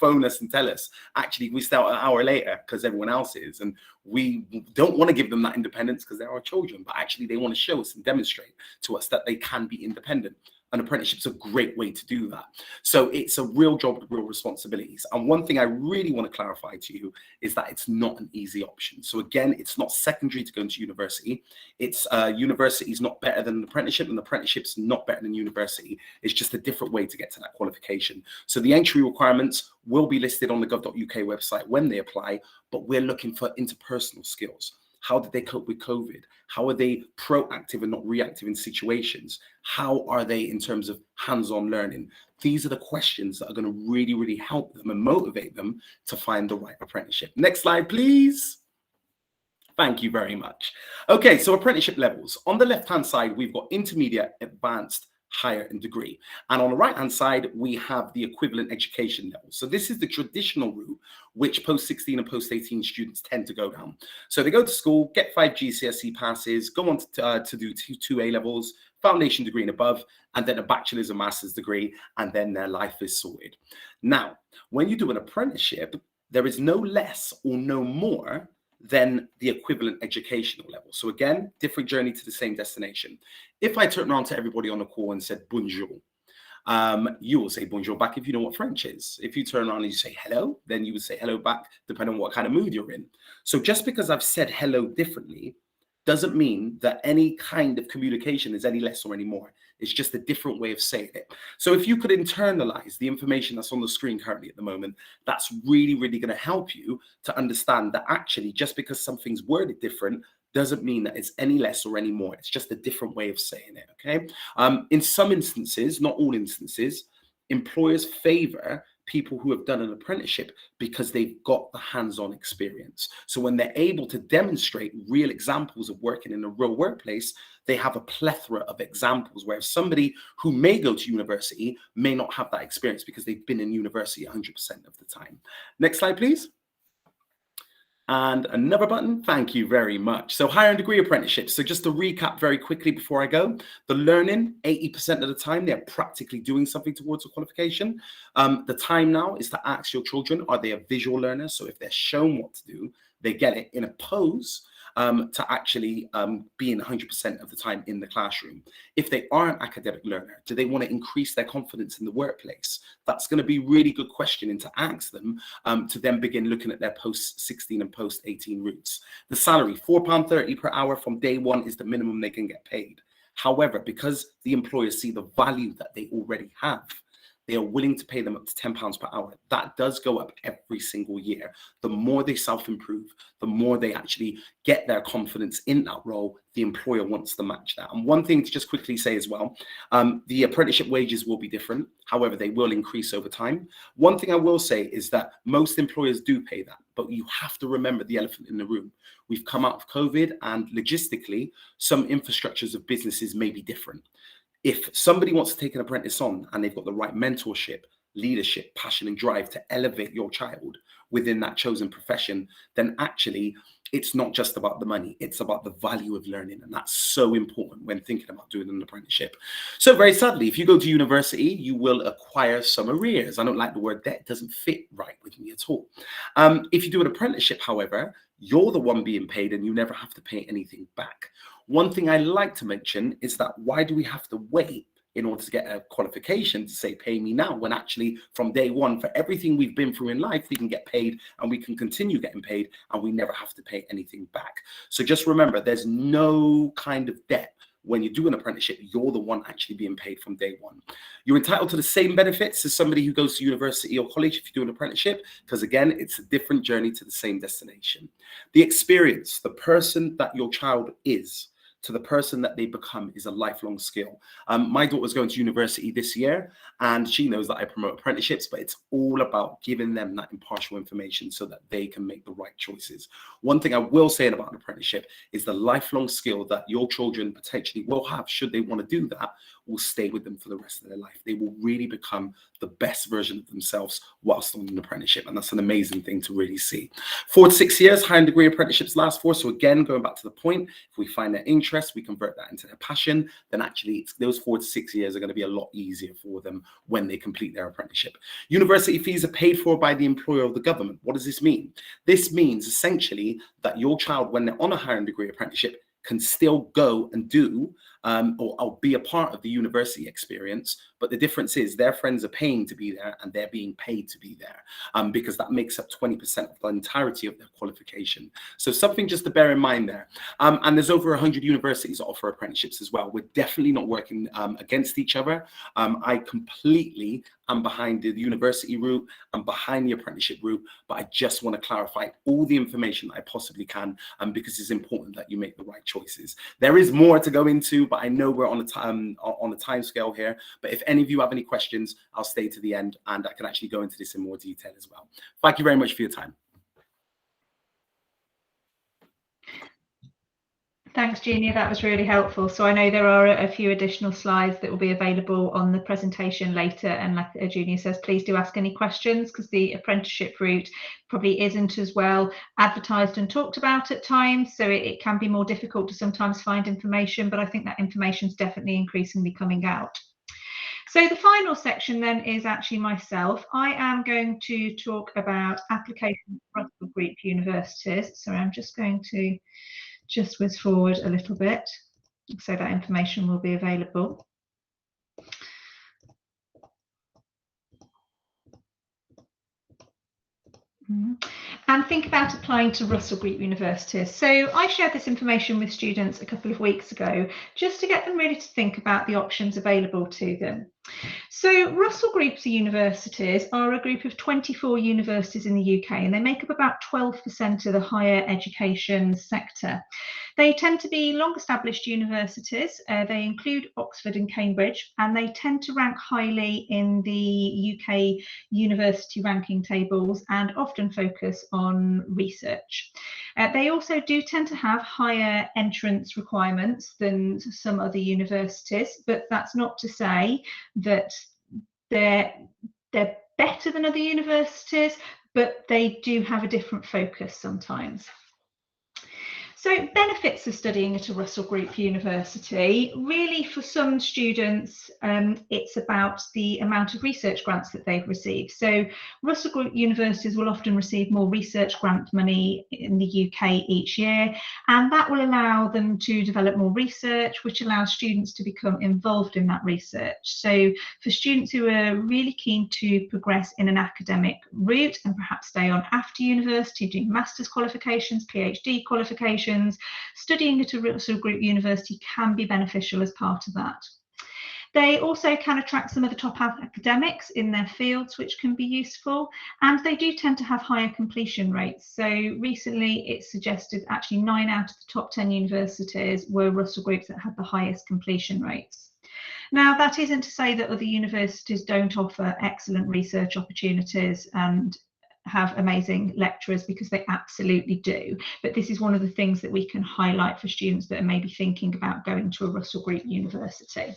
phone us and tell us, actually, we start an hour later because everyone else is. And we don't want to give them that independence because they're our children, but actually they want to show us and demonstrate to us that they can be independent. An apprenticeship's a great way to do that. So it's a real job with real responsibilities. And one thing I really want to clarify to you is that it's not an easy option. So again, it's not secondary to go into university. It's university is not better than an apprenticeship, and the apprenticeship's not better than university. It's just a different way to get to that qualification. So the entry requirements will be listed on the gov.uk website when they apply, but we're looking for interpersonal skills. How did they cope with COVID? How are they proactive and not reactive in situations? How are they in terms of hands-on learning? These are the questions that are going to really, really help them and motivate them to find the right apprenticeship. Next slide, please. Thank you very much. Okay, so apprenticeship levels. On the left-hand side, we've got intermediate, advanced, higher, and degree. And on the right-hand side, we have the equivalent education level. So this is the traditional route which post-16 and post-18 students tend to go down. So they go to school, get 5 GCSE passes, go on to do two A-levels, foundation degree and above, and then a bachelor's and master's degree, and then their life is sorted. Now, when you do an apprenticeship, there is no less or no more than the equivalent educational level. So again, different journey to the same destination. If I turn around to everybody on the call and said bonjour, you will say bonjour back if you know what French is. If you turn around and you say hello, then you would say hello back, depending on what kind of mood you're in. So just because I've said hello differently doesn't mean that any kind of communication is any less or any more. It's just a different way of saying it. So if you could internalize the information that's on the screen currently at the moment, that's really, really going to help you to understand that actually just because something's worded different doesn't mean that it's any less or any more. It's just a different way of saying it, okay? In some instances, not all instances, employers favor people who have done an apprenticeship because they've got the hands-on experience. So when they're able to demonstrate real examples of working in a real workplace, they have a plethora of examples, where somebody who may go to university may not have that experience because they've been in university 100% of the time. Next slide, please. And another button. Thank you very much. So higher and degree apprenticeships. So just to recap very quickly before I go, the learning, 80% of the time, they're practically doing something towards a qualification. The time now is to ask your children, are they a visual learner? So if they're shown what to do, they get it in a pose to actually being 100% of the time in the classroom. If they are an academic learner, do they want to increase their confidence in the workplace? That's going to be a really good question to ask them to then begin looking at their post-16 and post-18 routes. The salary, £4.30 per hour from day one is the minimum they can get paid. However, because the employers see the value that they already have, they are willing to pay them up to £10 per hour. That does go up every single year. The more they self-improve, the more they actually get their confidence in that role, the employer wants to match that. And one thing to just quickly say as well, the apprenticeship wages will be different. However, they will increase over time. One thing I will say is that most employers do pay that, but you have to remember the elephant in the room. We've come out of COVID, and logistically, some infrastructures of businesses may be different. If somebody wants to take an apprentice on and they've got the right mentorship, leadership, passion, and drive to elevate your child within that chosen profession, then actually it's not just about the money, it's about the value of learning. And that's so important when thinking about doing an apprenticeship. So very sadly, if you go to university, you will acquire some arrears. I don't like the word debt, it doesn't fit right with me at all. If you do an apprenticeship, however, you're the one being paid and you never have to pay anything back. One thing I like to mention is that why do we have to wait in order to get a qualification to say pay me now, when actually from day one, for everything we've been through in life, we can get paid and we can continue getting paid and we never have to pay anything back. So just remember, there's no kind of debt. When you do an apprenticeship, you're the one actually being paid from day one. You're entitled to the same benefits as somebody who goes to university or college if you do an apprenticeship, because again, it's a different journey to the same destination. The experience, the person that your child is, to the person that they become is a lifelong skill. My daughter's going to university this year, and she knows that I promote apprenticeships, but it's all about giving them that impartial information so that they can make the right choices. One thing I will say about an apprenticeship is the lifelong skill that your children potentially will have, should they want to do that, will stay with them for the rest of their life. They will really become the best version of themselves whilst on an apprenticeship. And that's an amazing thing to really see. 4 to 6 years, higher degree apprenticeships last for. So again, going back to the point, if we find their interest, we convert that into their passion, then actually those 4 to 6 years are going to be a lot easier for them when they complete their apprenticeship. University fees are paid for by the employer or the government. What does this mean? This means essentially that your child, when they're on a higher degree apprenticeship, can still go and do or be a part of the university experience. But the difference is their friends are paying to be there and they're being paid to be there because that makes up 20% of the entirety of their qualification. So something just to bear in mind there. And there's over 100 universities that offer apprenticeships as well. We're definitely not working against each other. I completely am behind the university route and behind the apprenticeship route, but I just want to clarify all the information that I possibly can because it's important that you make the right choices. There is more to go into, but I know we're on a time scale here. But if any of you have any questions, I'll stay to the end and I can actually go into this in more detail as well. Thank you very much for your time. Thanks, Junior. That was really helpful. So I know there are a few additional slides that will be available on the presentation later. And like Junior says, please do ask any questions because the apprenticeship route probably isn't as well advertised and talked about at times. So it can be more difficult to sometimes find information, but I think that information is definitely increasingly coming out. So the final section then is actually myself. I am going to talk about application for Russell Group universities. So I'm just going to just whiz forward a little bit so that information will be available. And think about applying to Russell Group universities. So I shared this information with students a couple of weeks ago, just to get them really to think about the options available to them. So Russell Group universities are a group of 24 universities in the UK, and they make up about 12% of the higher education sector. They tend to be long-established universities. They include Oxford and Cambridge, and they tend to rank highly in the UK university ranking tables and often focus on research. They also do tend to have higher entrance requirements than some other universities, but that's not to say that they're better than other universities, but they do have a different focus sometimes. So benefits of studying at a Russell Group university, really for some students, it's about the amount of research grants that they've received. So Russell Group universities will often receive more research grant money in the UK each year, and that will allow them to develop more research, which allows students to become involved in that research. So for students who are really keen to progress in an academic route and perhaps stay on after university, doing master's qualifications, PhD qualifications, studying at a Russell Group university can be beneficial as part of that. They also can attract some of the top academics in their fields, which can be useful, and they do tend to have higher completion rates. So recently it's suggested actually 9 out of the top 10 universities were Russell Groups that had the highest completion rates. Now, that isn't to say that other universities don't offer excellent research opportunities and have amazing lecturers, because they absolutely do. But this is one of the things that we can highlight for students that are maybe thinking about going to a Russell Group university.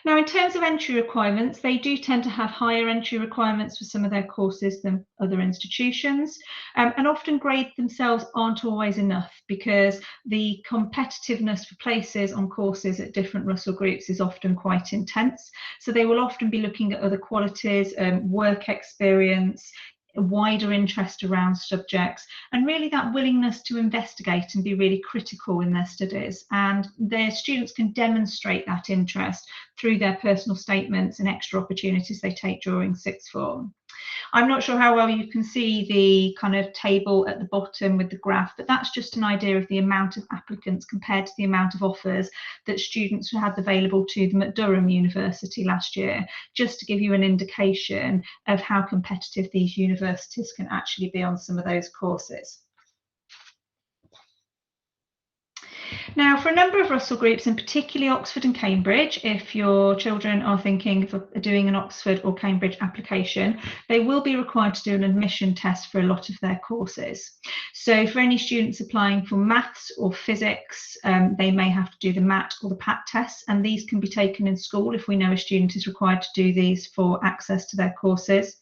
Now, in terms of entry requirements, they do tend to have higher entry requirements for some of their courses than other institutions, and often grades themselves aren't always enough because the competitiveness for places on courses at different Russell Groups is often quite intense. So they will often be looking at other qualities, work experience, a wider interest around subjects, and really that willingness to investigate and be really critical in their studies. And their students can demonstrate that interest through their personal statements and extra opportunities they take during sixth form. I'm not sure how well you can see the kind of table at the bottom with the graph, but that's just an idea of the amount of applicants compared to the amount of offers that students had available to them at Durham University last year, just to give you an indication of how competitive these universities can actually be on some of those courses. Now, for a number of Russell Groups, and particularly Oxford and Cambridge, if your children are thinking of doing an Oxford or Cambridge application, they will be required to do an admission test for a lot of their courses. So for any students applying for maths or physics, they may have to do the MAT or the PAT tests, and these can be taken in school if we know a student is required to do these for access to their courses.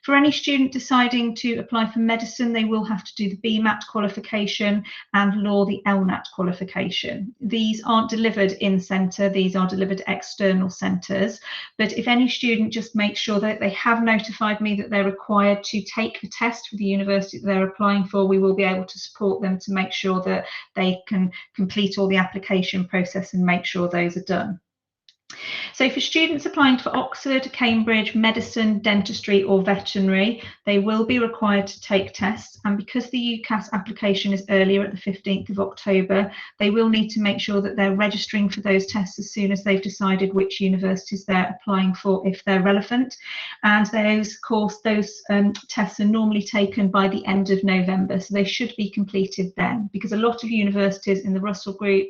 For any student deciding to apply for medicine, they will have to do the BMAT qualification and law the LNAT qualification. These aren't delivered in centre, these are delivered to external centres. But if any student just makes sure that they have notified me that they're required to take the test for the university that they're applying for, we will be able to support them to make sure that they can complete all the application process and make sure those are done. So for students applying for Oxford, Cambridge, medicine, dentistry or veterinary, they will be required to take tests, and because the UCAS application is earlier at the 15th of October, they will need to make sure that they're registering for those tests as soon as they've decided which universities they're applying for if they're relevant. And those tests are normally taken by the end of November, so they should be completed then, because a lot of universities in the Russell Group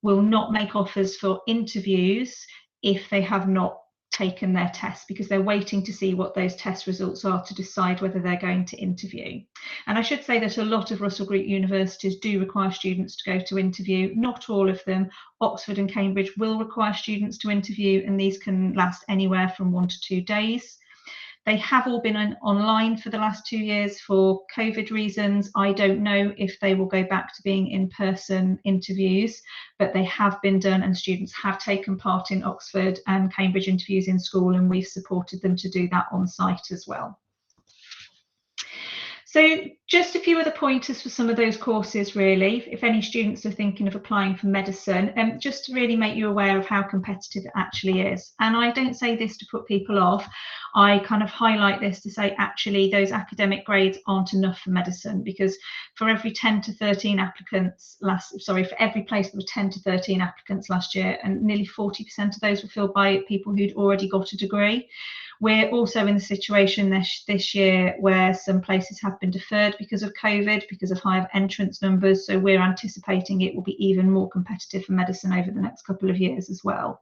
will not make offers for interviews if they have not taken their tests, because they're waiting to see what those test results are to decide whether they're going to interview. And I should say that a lot of Russell Group universities do require students to go to interview. Not all of them. Oxford and Cambridge will require students to interview, and these can last anywhere from 1 to 2 days. They have all been online for the last 2 years for COVID reasons. I don't know if they will go back to being in-person interviews, but they have been done, and students have taken part in Oxford and Cambridge interviews in school, and we've supported them to do that on site as well. So just a few other pointers for some of those courses, really, if any students are thinking of applying for medicine, just to really make you aware of how competitive it actually is. And I don't say this to put people off. I kind of highlight this to say, actually, those academic grades aren't enough for medicine, because for every 10 to 13 applicants for every place there were 10 to 13 applicants last year, and nearly 40% of those were filled by people who'd already got a degree. We're also in the situation this year where some places have been deferred because of COVID, because of higher entrance numbers. So we're anticipating it will be even more competitive for medicine over the next couple of years as well.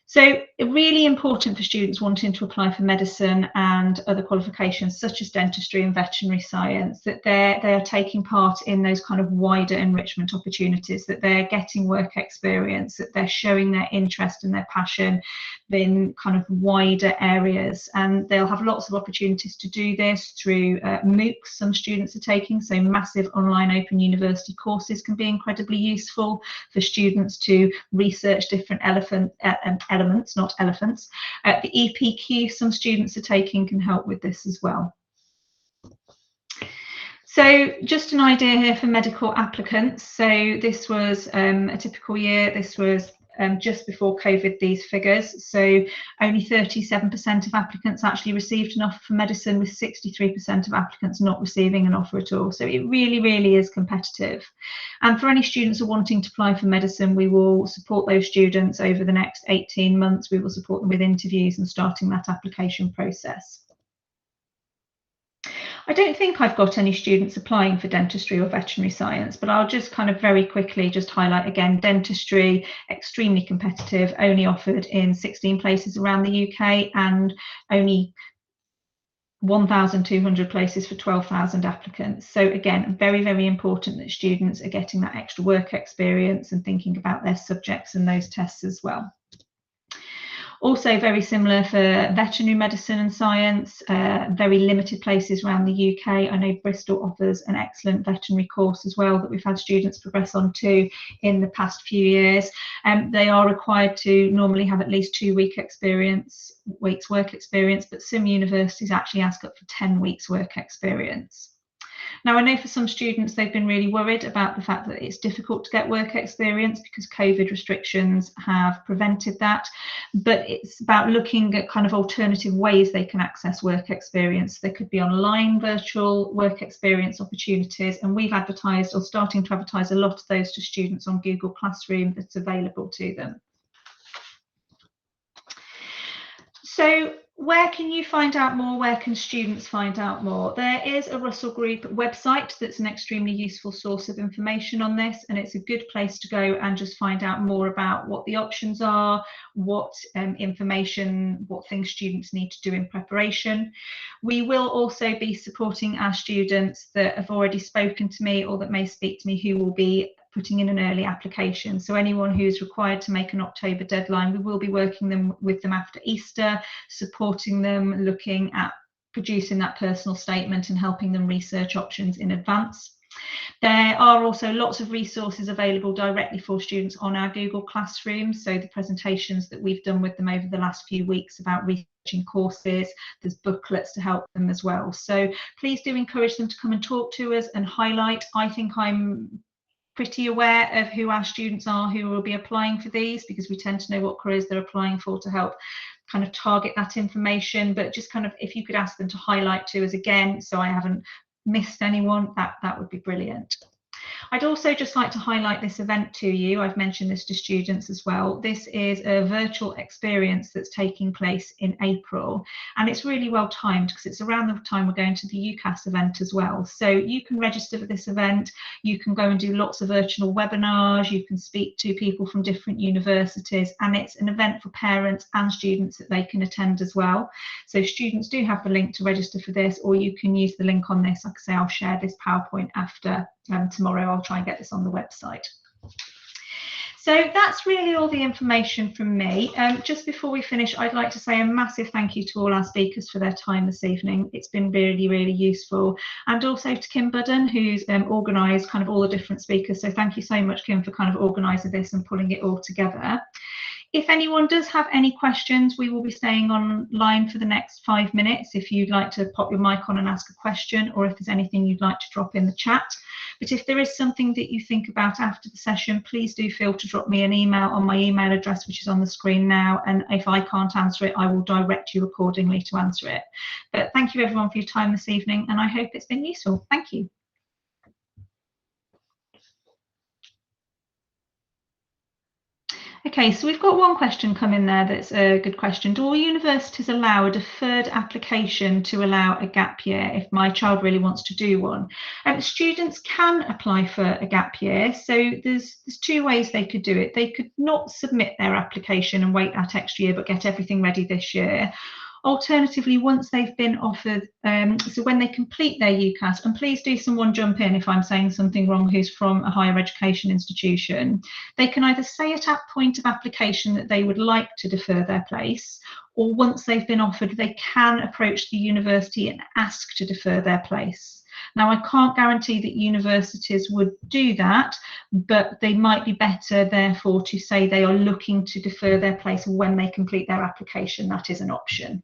So really important for students wanting to apply for medicine and other qualifications such as dentistry and veterinary science, that they are taking part in those kind of wider enrichment opportunities, that they're getting work experience, that they're showing their interest and their passion in kind of wider areas. And they'll have lots of opportunities to do this through MOOCs some students are taking. So massive online open university courses can be incredibly useful for students to research different elements, not elephants. The EPQ some students are taking can help with this as well. So just an idea here for medical applicants. So this was a typical year. This was just before COVID, these figures. So only 37% of applicants actually received an offer for medicine, with 63% of applicants not receiving an offer at all. So it really, really is competitive. And for any students who are wanting to apply for medicine, we will support those students over the next 18 months. We will support them with interviews and starting that application process. I don't think I've got any students applying for dentistry or veterinary science, but I'll just kind of very quickly just highlight again, dentistry, extremely competitive, only offered in 16 places around the UK and only 1,200 places for 12,000 applicants. So again, very, very important that students are getting that extra work experience and thinking about their subjects and those tests as well. Also very similar for veterinary medicine and science, very limited places around the UK. I know Bristol offers an excellent veterinary course as well that we've had students progress on to in the past few years. They are required to normally have at least 2 weeks work experience, but some universities actually ask up for 10 weeks work experience. Now, I know for some students, they've been really worried about the fact that it's difficult to get work experience because COVID restrictions have prevented that, but it's about looking at kind of alternative ways they can access work experience. There could be online virtual work experience opportunities, and we've advertised or starting to advertise a lot of those to students on Google Classroom that's available to them. So where can you find out more? Where can students find out more? There is a Russell Group website that's an extremely useful source of information on this, and it's a good place to go and just find out more about what the options are, what information, what things students need to do in preparation. We will also be supporting our students that have already spoken to me or that may speak to me who will be putting in an early application. So anyone who's required to make an October deadline, we will be working with them after Easter, supporting them, looking at producing that personal statement and helping them research options in advance. There are also lots of resources available directly for students on our Google Classroom. So the presentations that we've done with them over the last few weeks about researching courses, there's booklets to help them as well. So please do encourage them to come and talk to us and highlight. I think I'm pretty aware of who our students are who will be applying for these, because we tend to know what careers they're applying for to help kind of target that information. But just kind of, if you could ask them to highlight to us again, so I haven't missed anyone, that would be brilliant. I'd also just like to highlight this event to you. I've mentioned this to students as well. This is a virtual experience that's taking place in April, and it's really well timed because it's around the time we're going to the UCAS event as well. So you can register for this event, you can go and do lots of virtual webinars, you can speak to people from different universities, and it's an event for parents and students that they can attend as well. So students do have the link to register for this, or you can use the link on this. Like I say, I'll share this PowerPoint after tomorrow. I'll try and get this on the website. So that's really all the information from me. Just before we finish, I'd like to say a massive thank you to all our speakers for their time this evening. It's been really, really useful. And also to Kim Budden, who's organised kind of all the different speakers. So thank you so much, Kim, for kind of organising this and pulling it all together. If anyone does have any questions, we will be staying online for the next 5 minutes if you'd like to pop your mic on and ask a question, or if there's anything you'd like to drop in the chat. But if there is something that you think about after the session, please do feel to drop me an email on my email address, which is on the screen now. And if I can't answer it, I will direct you accordingly to answer it. But thank you everyone for your time this evening, and I hope it's been useful. Thank you. Okay, so we've got one question come in there that's a good question. Do all universities allow a deferred application to allow a gap year if my child really wants to do one? Students can apply for a gap year. So there's 2 ways they could do it. They could not submit their application and wait that extra year, but get everything ready this year. Alternatively, once they've been offered, so when they complete their UCAS, and please do someone jump in if I'm saying something wrong who's from a higher education institution, they can either say at that point of application that they would like to defer their place, or once they've been offered, they can approach the university and ask to defer their place. Now, I can't guarantee that universities would do that, but they might be better, therefore, to say they are looking to defer their place when they complete their application. That is an option.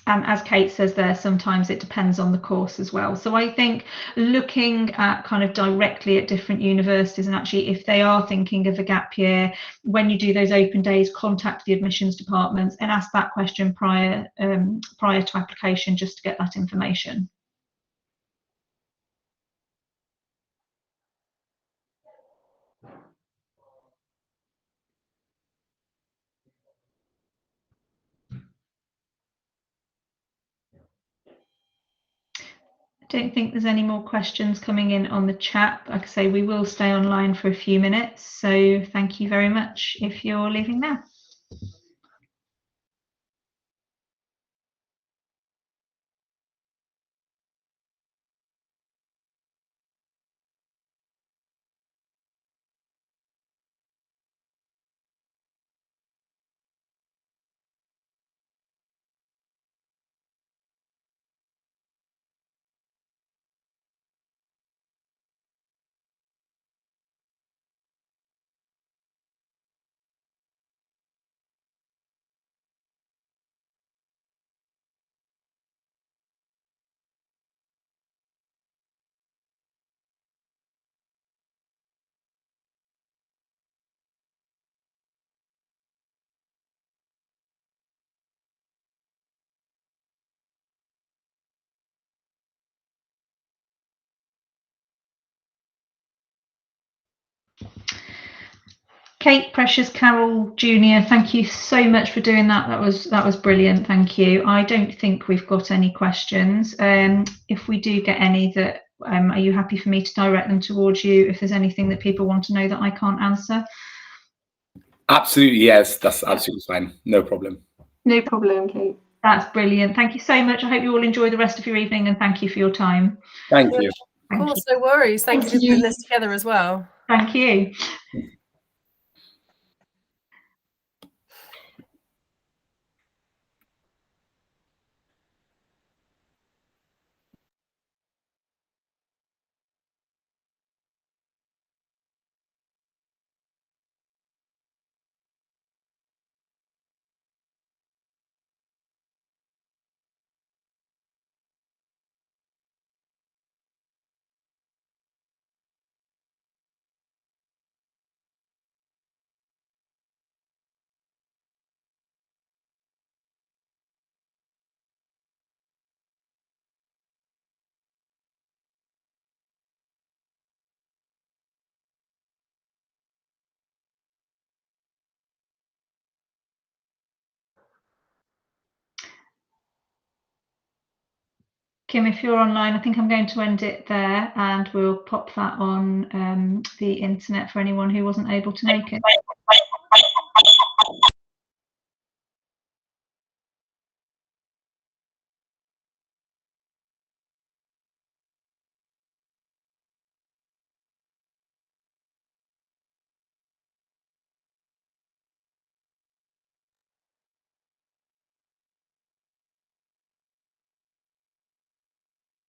And as Kate says there, sometimes it depends on the course as well. So I think looking at kind of directly at different universities, and actually if they are thinking of a gap year, when you do those open days, contact the admissions departments and ask that question prior to application, just to get that information. I don't think there's any more questions coming in on the chat. Like I say, we will stay online for a few minutes. So thank you very much if you're leaving now. Kate Precious Carroll Jr., thank you so much for doing that. That was brilliant. Thank you. I don't think we've got any questions. If we do get any, that are you happy for me to direct them towards you if there's anything that people want to know that I can't answer? Absolutely, yes, that's absolutely fine. No problem. No problem, Kate. That's brilliant. Thank you so much. I hope you all enjoy the rest of your evening, and thank you for your time. Thank you. Of course, no worries. Thank you for putting this together as well. Thank you. Kim, if you're online, I think I'm going to end it there, and we'll pop that on the internet for anyone who wasn't able to make it.